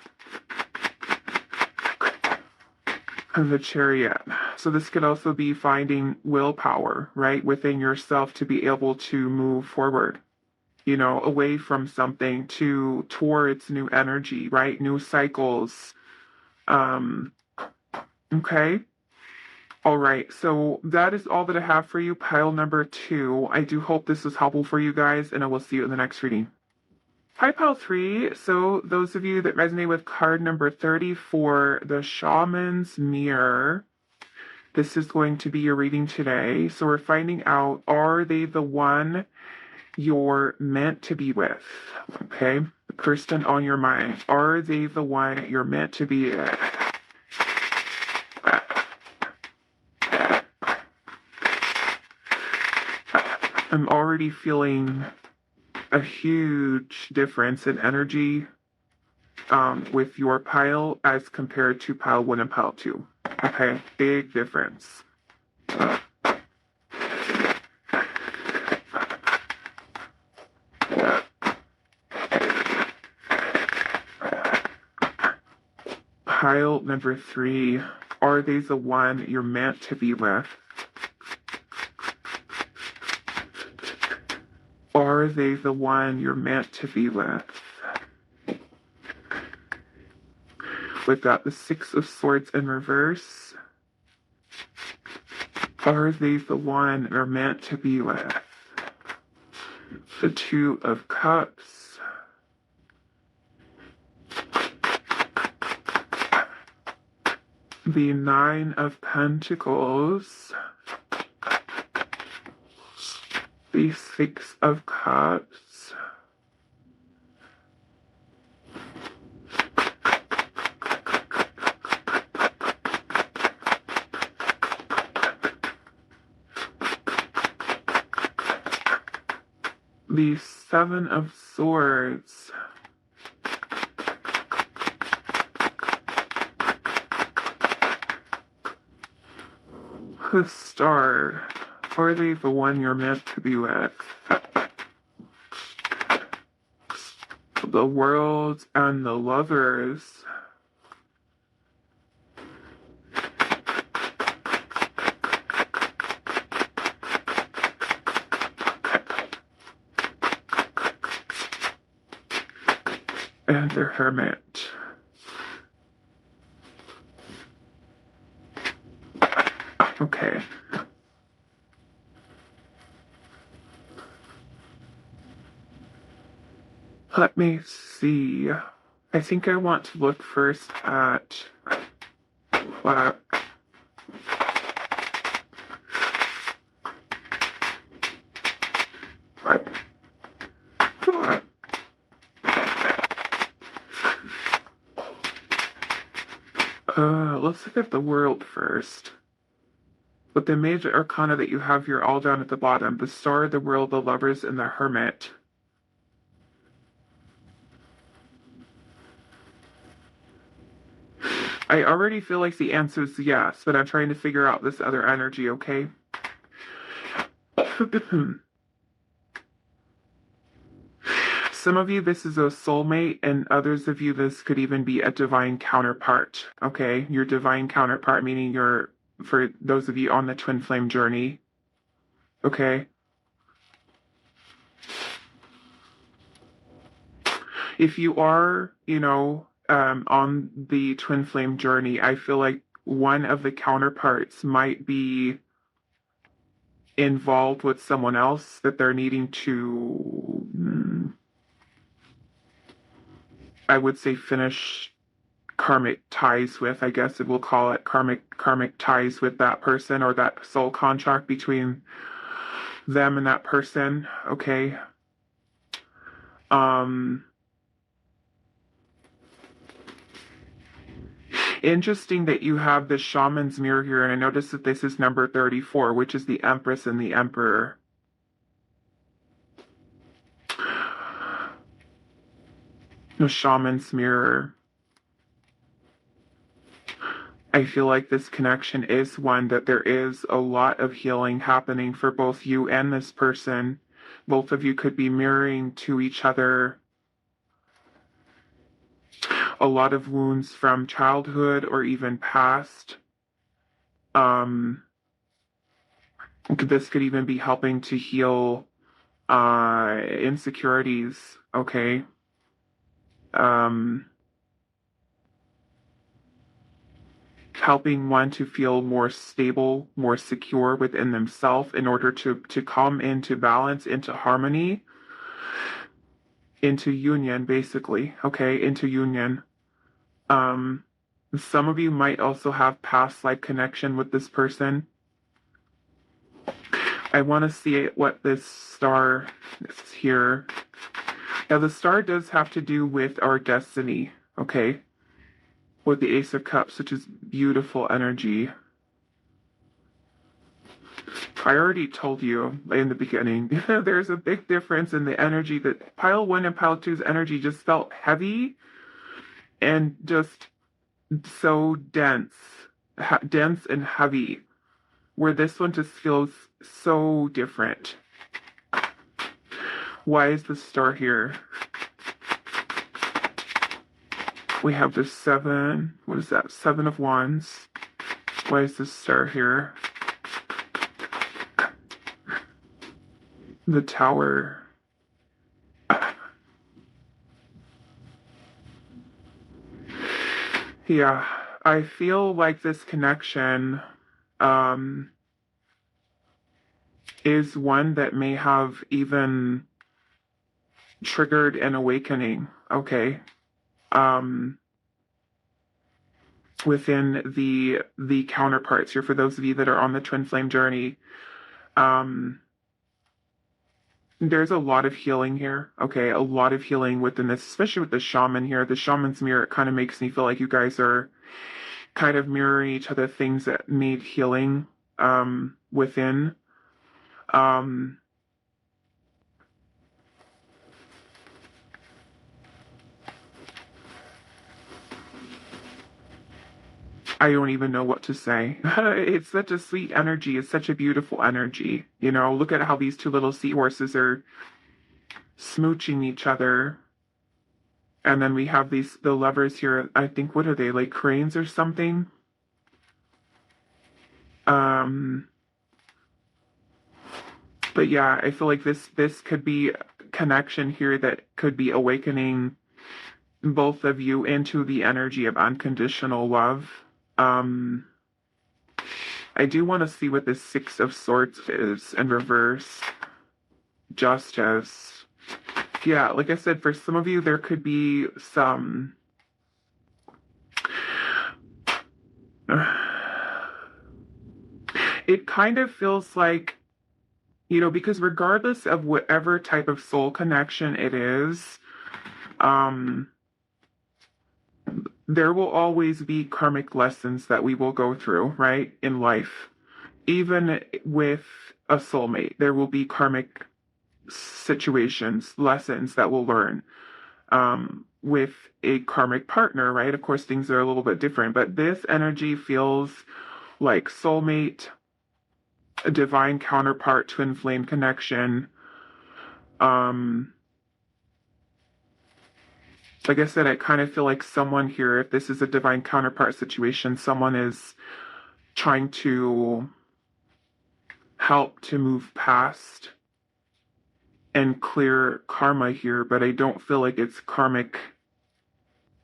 And the Chariot. So this could also be finding willpower, right, within yourself to be able to move forward, away from something to towards new energy, right? New cycles. Um, okay. All right. So that is all that I have for you, pile number 2. I do hope this was helpful for you guys, and I will see you in the next reading. Hi, pile 3. So those of you that resonate with card number 30 for the Shaman's Mirror, this is going to be your reading today. So we're finding out, are they the one you're meant to be with? Okay. The person on your mind. Are they the one you're meant to be with? I'm already feeling a huge difference in energy with your pile as compared to pile 1 and pile 2. Okay. Big difference. Pile number 3, are they the one you're meant to be with? Are they the one you're meant to be with? We've got the Six of Swords in reverse. Are they the one you're meant to be with? The Two of Cups. The Nine of Pentacles. The Six of Cups. The Seven of Swords. The Star. Are they the one you're meant to be with? The World and the Lovers. And the Hermit. Okay. Let me see. I think I want to look first at what let's look at the World first. With the major arcana that you have here all down at the bottom, the Star, the World, the Lovers, and the Hermit. I already feel like the answer is yes, but I'm trying to figure out this other energy, okay? Some of you, this is a soulmate, and others of you, this could even be a divine counterpart, okay? Your divine counterpart, meaning your for those of you on the twin flame journey. Okay. If you are, on the twin flame journey, I feel like one of the counterparts might be involved with someone else that they're needing to, I would say, finish karmic ties with. I guess we'll call it karmic ties with that person, or that soul contract between them and that person. Okay. Um, Interesting that you have the shaman's mirror here, and I notice that this is number 34, which is the Empress and the Emperor. The shaman's mirror. I feel like this connection is one that there is a lot of healing happening for both you and this person. Both of you could be mirroring to each other a lot of wounds from childhood or even past. This could even be helping to heal insecurities, okay? Um, Helping one to feel more stable, more secure within themselves in order to come into balance, into harmony, into union, basically, okay? Into union. Um, some of you might also have past life connection with this person. I want to see what this star is here. Now, the star does have to do with our destiny, okay? With the Ace of Cups, which is beautiful energy. I already told you in the beginning, there's a big difference in the energy that pile 1 and pile two's energy just felt heavy and just so dense and heavy, where this one just feels so different. Why is the star here? We have the 7, what is that? 7 of Wands. Why is this star here? The Tower. Yeah, I feel like this connection is one that may have even triggered an awakening, okay? Within the counterparts here, for those of you that are on the twin flame journey. There's a lot of healing here, okay? A lot of healing within this, especially with the shaman here. The shaman's mirror, it kind of makes me feel like you guys are kind of mirroring each other, things that need healing within. I don't even know what to say. It's such a sweet energy. It's such a beautiful energy. Look at how these two little seahorses are smooching each other. And then we have the lovers here. I think, what are they, like cranes or something? But yeah, I feel like this could be connection here that could be awakening both of you into the energy of unconditional love. I do want to see what the 6 of Swords is in reverse. Justice. Yeah, like I said, for some of you, there could be some. It kind of feels like, because regardless of whatever type of soul connection it is, there will always be karmic lessons that we will go through, right, in life. Even with a soulmate, there will be karmic situations, lessons that we'll learn. With a karmic partner, right? Of course, things are a little bit different, but this energy feels like soulmate, a divine counterpart, twin flame connection. Like I said, I kind of feel like someone here, if this is a divine counterpart situation, someone is trying to help to move past and clear karma here, but I don't feel like it's karmic,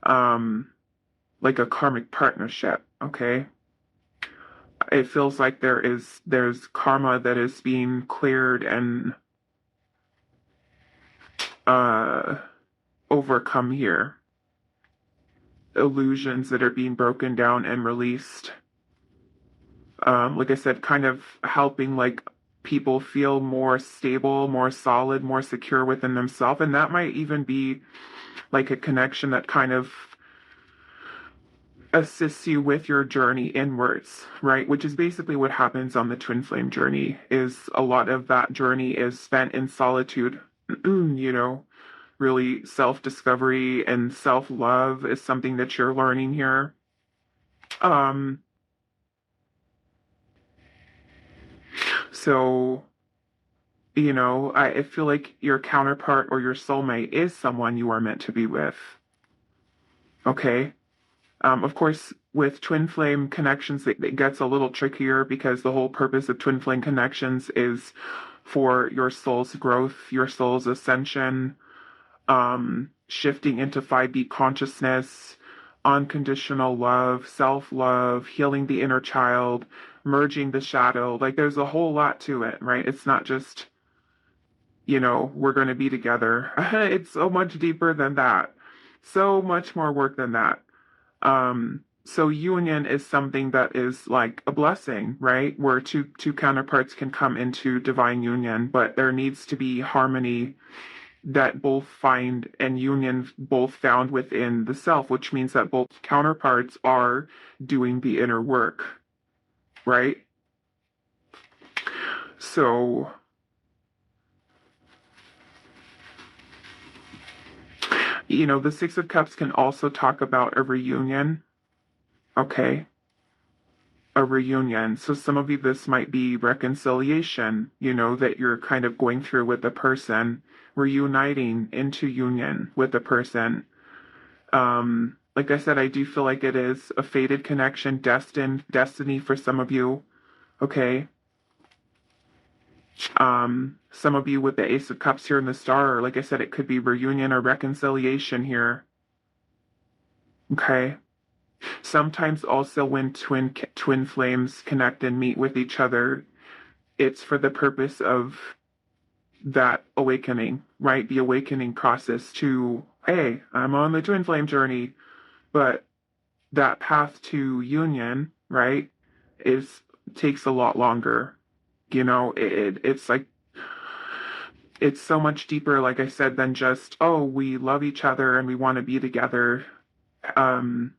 um, like a karmic partnership, okay? It feels like there's karma that is being cleared and uh overcome here. Illusions that are being broken down and released. Like I said, kind of helping like people feel more stable, more solid, more secure within themselves. And that might even be like a connection that kind of assists you with your journey inwards, right? Which is basically what happens on the twin flame journey, is a lot of that journey is spent in solitude, you know, really self-discovery and self-love is something that you're learning here. Um, so, you know, I feel like your counterpart or your soulmate is someone you are meant to be with. Okay. Of course, with twin flame connections, it gets a little trickier because the whole purpose of twin flame connections is for your soul's growth, your soul's ascension, shifting into 5D consciousness, unconditional love, self-love, healing the inner child, merging the shadow. Like there's a whole lot to it, right? It's not just, you know, we're going to be together. It's so much deeper than that. So much more work than that. So union is something that is like a blessing, right? Where two counterparts can come into divine union, but there needs to be harmony that both find and union both found within the self, which means that both counterparts are doing the inner work, right? So, you know, the Six of Cups can also talk about a reunion, okay? A reunion. So some of you, this might be reconciliation, you know, that you're kind of going through with a person, reuniting into union with a person. Like I said, I do feel like it is a fated connection, destiny for some of you. Okay. Some of you with the Ace of Cups here in the Star, like I said, it could be reunion or reconciliation here. Okay. Sometimes also when twin flames connect and meet with each other, it's for the purpose of that awakening, right? The awakening process to, hey, I'm on the twin flame journey, but that path to union, right, is takes a lot longer. You know, it's like it's so much deeper, like I said, than just, oh, we love each other and we want to be together. Um,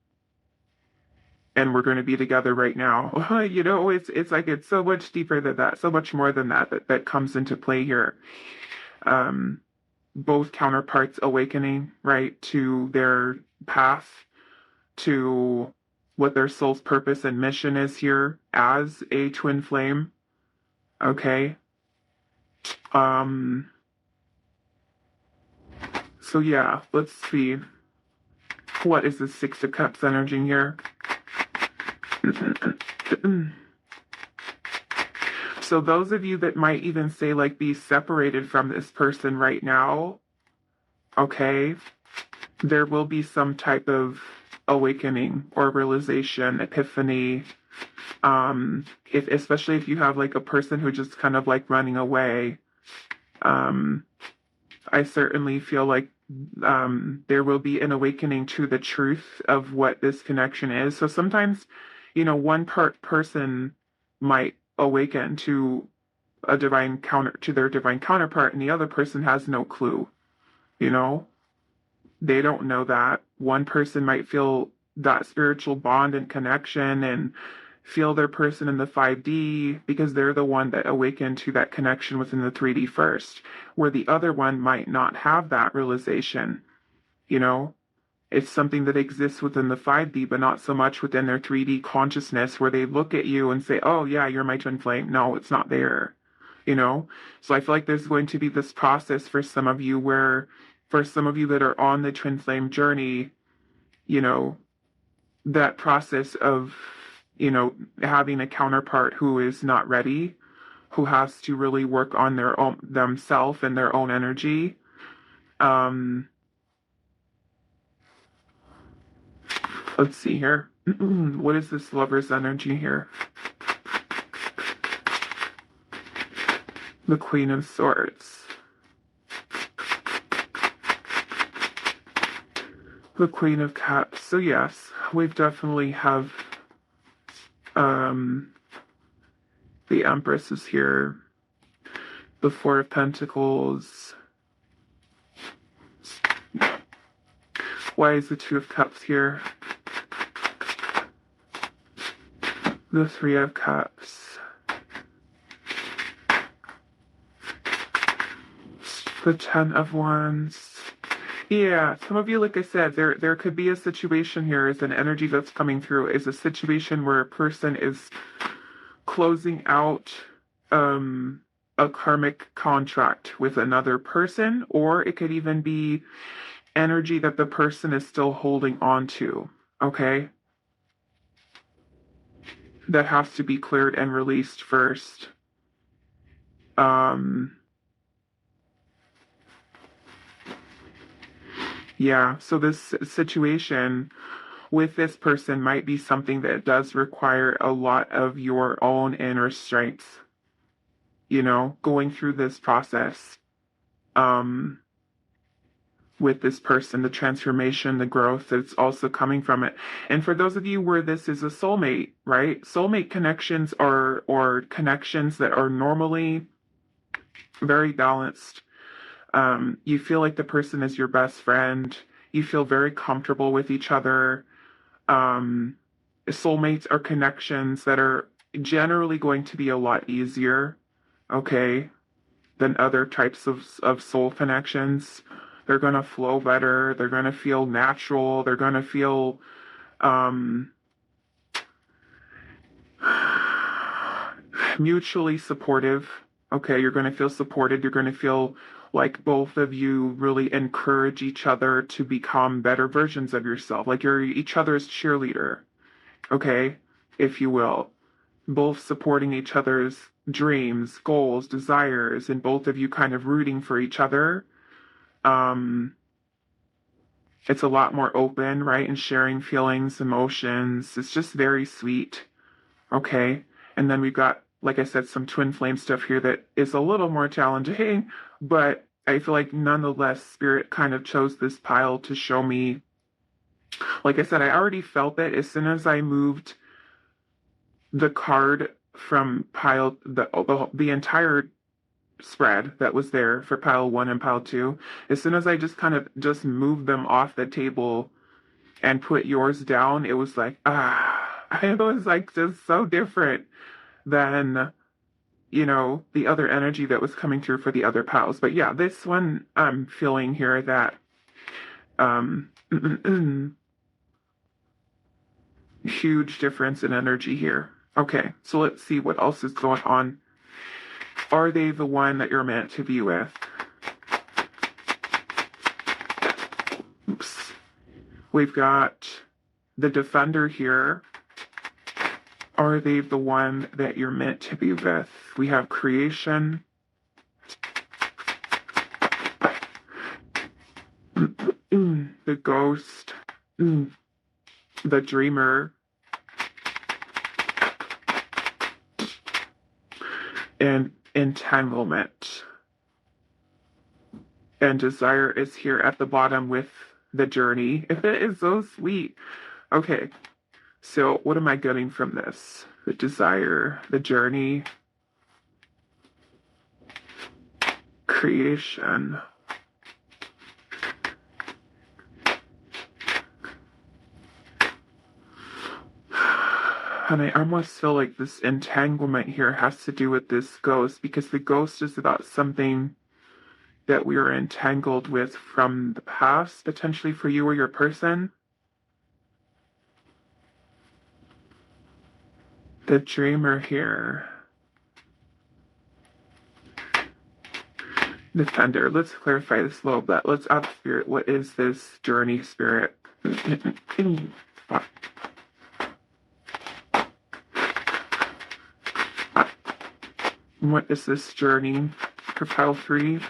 and we're going to be together right now. You know, it's like it's so much deeper than that, so much more than that comes into play here. Um, both counterparts awakening, right, to their path, to what their soul's purpose and mission is here as a twin flame. Okay. Um, so yeah, let's see. What is the Six of Cups energy here? So those of you that might even say like be separated from this person right now, okay, there will be some type of awakening or realization, epiphany. If especially if you have like a person who just kind of like running away, I certainly feel like there will be an awakening to the truth of what this connection is. So sometimes, you know, person might awaken to a divine counter to their divine counterpart, and the other person has no clue. You know, they don't know that. One person might feel that spiritual bond and connection and feel their person in the 5D because they're the one that awakened to that connection within the 3D first, where the other one might not have that realization. You know, it's something that exists within the 5D, but not so much within their 3D consciousness where they look at you and say, oh, yeah, you're my twin flame. No, it's not there. You know? So I feel like there's going to be this process for some of you where, for some of you that are on the twin flame journey, you know, that process of having a counterpart who is not ready, who has to really work on their own themselves and their own energy. Um, let's see here. What is this lover's energy here? The Queen of Swords. The Queen of Cups. So yes, we definitely have the Empress is here. The Four of Pentacles. Why is the Two of Cups here? The Three of Cups. The Ten of Wands. Yeah, some of you, like I said, there could be a situation here, is an energy that's coming through, is a situation where a person is closing out a karmic contract with another person, or it could even be energy that the person is still holding on to, okay? That has to be cleared and released first. Yeah, so this situation with this person might be something that does require a lot of your own inner strength, going through this process with this person, the transformation, the growth that's also coming from it. And for those of you where this is a soulmate, right? Soulmate connections are or connections that are normally very balanced. You feel like the person is your best friend. You feel very comfortable with each other. Soulmates are connections that are generally going to be a lot easier, okay, than other types of soul connections. They're going to flow better. They're going to feel natural. They're going to feel mutually supportive. Okay, you're going to feel supported. You're going to feel like both of you really encourage each other to become better versions of yourself. Like you're each other's cheerleader, okay, if you will. Both supporting each other's dreams, goals, desires, and both of you kind of rooting for each other. It's a lot more open, right? And sharing feelings, emotions. It's just very sweet. Okay. And then we've got, like I said, some twin flame stuff here that is a little more challenging, but I feel like nonetheless, Spirit kind of chose this pile to show me. Like I said, I already felt it as soon as I moved the card from pile, the entire spread that was there for pile 1 and pile 2. As soon as I just moved them off the table and put yours down, it was like, it was like just so different than, the other energy that was coming through for the other piles. But yeah, this one I'm feeling here that huge difference in energy here. Okay, so let's see what else is going on. Are they the one that you're meant to be with? Oops. We've got the Defender here. Are they the one that you're meant to be with? We have Creation. The Ghost. The Dreamer. And Entanglement. And Desire is here at the bottom with the Journey. It is so sweet. Okay, so what am I getting from this? The Desire, the Journey, Creation. And I almost feel like this entanglement here has to do with this ghost, because the ghost is about something that we are entangled with from the past, potentially for you or your person. The Dreamer here. Defender. Let's clarify this a little bit. Let's ask Spirit. What is this journey, Spirit? What is this journey for pile 3?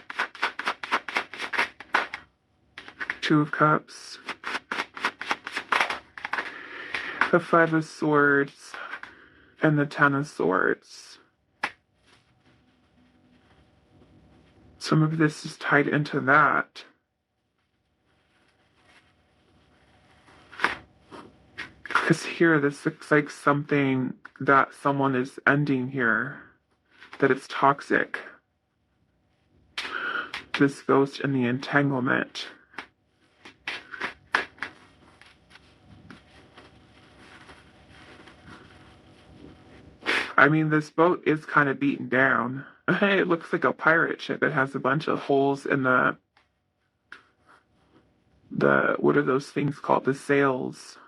Two of Cups. The Five of Swords. And the Ten of Swords. Some of this is tied into that. Because here, this looks like something that someone is ending here. That it's toxic. This ghost and the entanglement. I mean, this boat is kind of beaten down. It looks like a pirate ship. It has a bunch of holes in the what are those things called? The sails.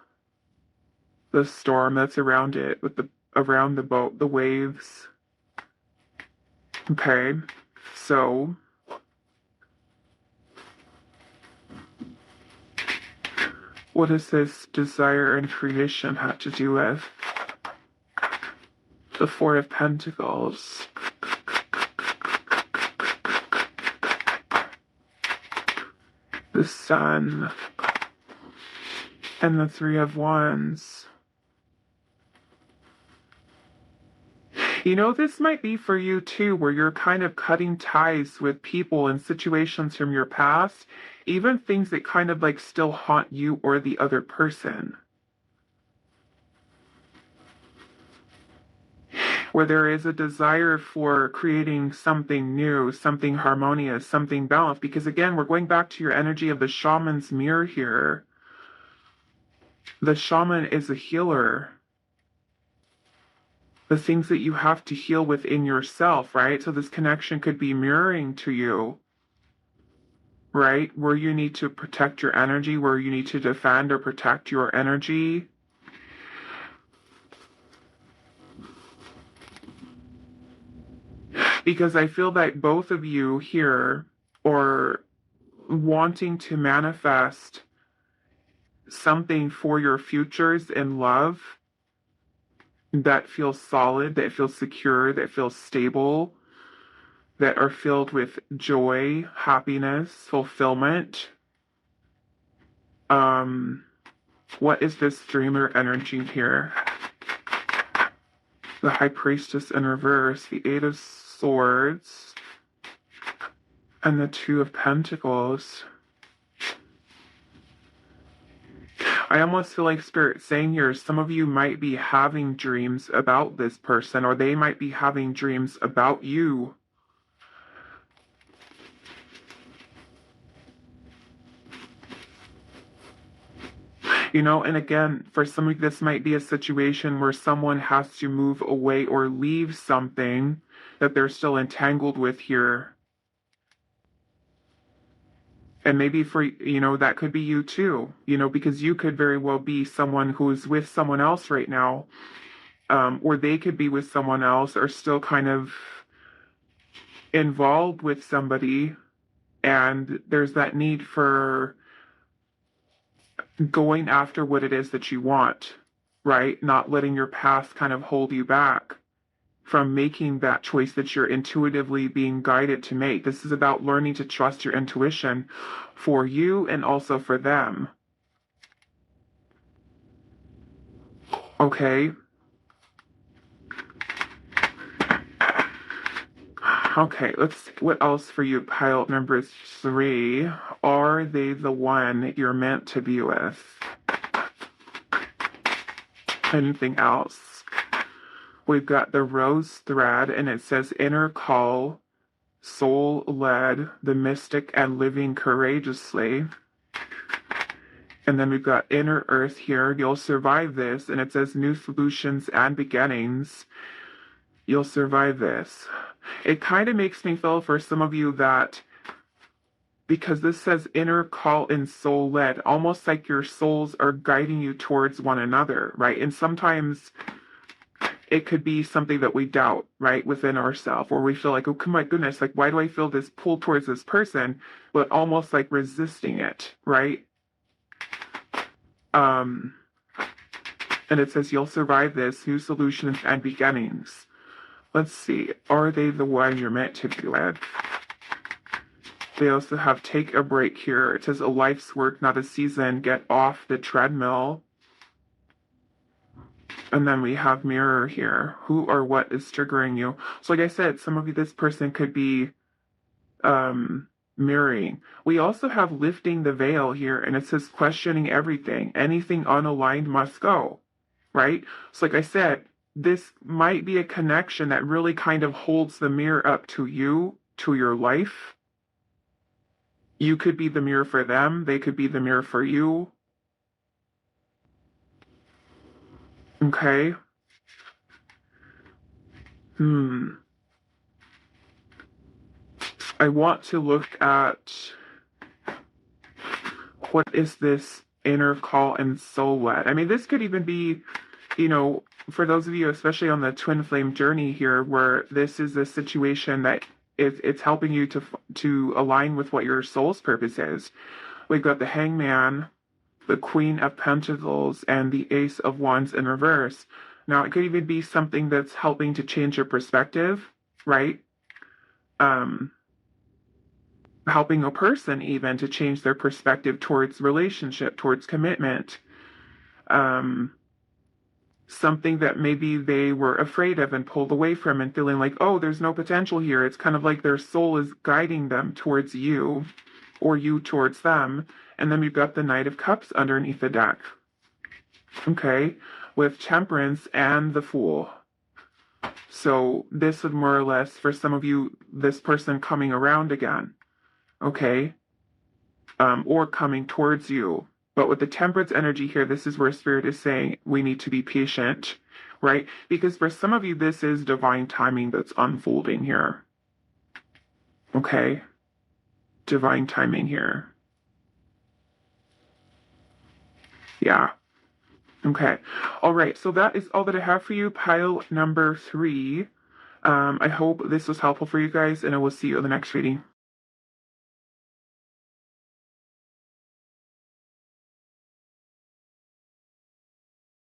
The storm that's around it with around the boat, the waves. Okay. So what does this desire and creation have to do with? The Four of Pentacles. The Sun. And the Three of Wands. You know, this might be for you too, where you're kind of cutting ties with people and situations from your past, even things that kind of like still haunt you or the other person. Where there is a desire for creating something new, something harmonious, something balanced. Because again, we're going back to your energy of the shaman's mirror here. The shaman is a healer. The things that you have to heal within yourself, right? So this connection could be mirroring to you, right? Where you need to protect your energy, where you need to defend or protect your energy. Because I feel that both of you here are wanting to manifest something for your futures in love that feels solid, that feels secure, that feels stable, that are filled with joy, happiness, fulfillment. What is this dreamer energy here? The High Priestess in reverse, the Eight of Swords, and the Two of Pentacles. I almost feel like Spirit saying here, some of you might be having dreams about this person, or they might be having dreams about you. You know, and again, for some of you, this might be a situation where someone has to move away or leave something that they're still entangled with here. And maybe for, you know, that could be you too, you know, because you could very well be someone who's with someone else right now, or they could be with someone else or still kind of involved with somebody. And there's that need for going after what it is that you want, right? Not letting your past kind of hold you back from making that choice that you're intuitively being guided to make. This is about learning to trust your intuition for you and also for them. Okay? Okay, let's see what else for you, pile number 3. Are they the one you're meant to be with? Anything else? We've got the rose thread, and it says inner call, soul-led, the mystic and living courageously. And then we've got inner earth here. You'll survive this, and it says new solutions and beginnings. You'll survive this. It kind of makes me feel for some of you that because this says inner call and soul-led, almost like your souls are guiding you towards one another, right? And sometimes it could be something that we doubt, right, within ourselves, where we feel like, oh, my goodness, like, why do I feel this pull towards this person, but almost like resisting it, right? And it says you'll survive this, new solutions and beginnings. Let's see. Are they the one you're meant to be with? They also have take a break here. It says a life's work, not a season. Get off the treadmill. And then we have mirror here. Who or what is triggering you? So like I said, some of you, this person could be mirroring. We also have lifting the veil here, and it says questioning everything. Anything unaligned must go, right? So like I said, this might be a connection that really kind of holds the mirror up to you, to your life. You could be the mirror for them. They could be the mirror for you. Okay. I want to look at what is this inner call and soul led. I mean, this could even be, for those of you, especially on the twin flame journey here, where this is a situation that it's helping you to align with what your soul's purpose is. We've got the Hangman, the Queen of Pentacles, and the Ace of Wands in reverse. Now, it could even be something that's helping to change your perspective, right? Helping a person even to change their perspective towards relationship, towards commitment. Something that maybe they were afraid of and pulled away from and feeling like, oh, there's no potential here. It's kind of like their soul is guiding them towards you or you towards them. And then we've got the Knight of Cups underneath the deck. Okay, with Temperance and the Fool. So this would more or less, for some of you, this person coming around again. Okay, or coming towards you. But with the Temperance energy here, this is where Spirit is saying we need to be patient, right? Because for some of you, this is divine timing that's unfolding here. Okay, divine timing here. Yeah. Okay. All right. So that is all that I have for you. Pile number 3. I hope this was helpful for you guys, and I will see you in the next reading.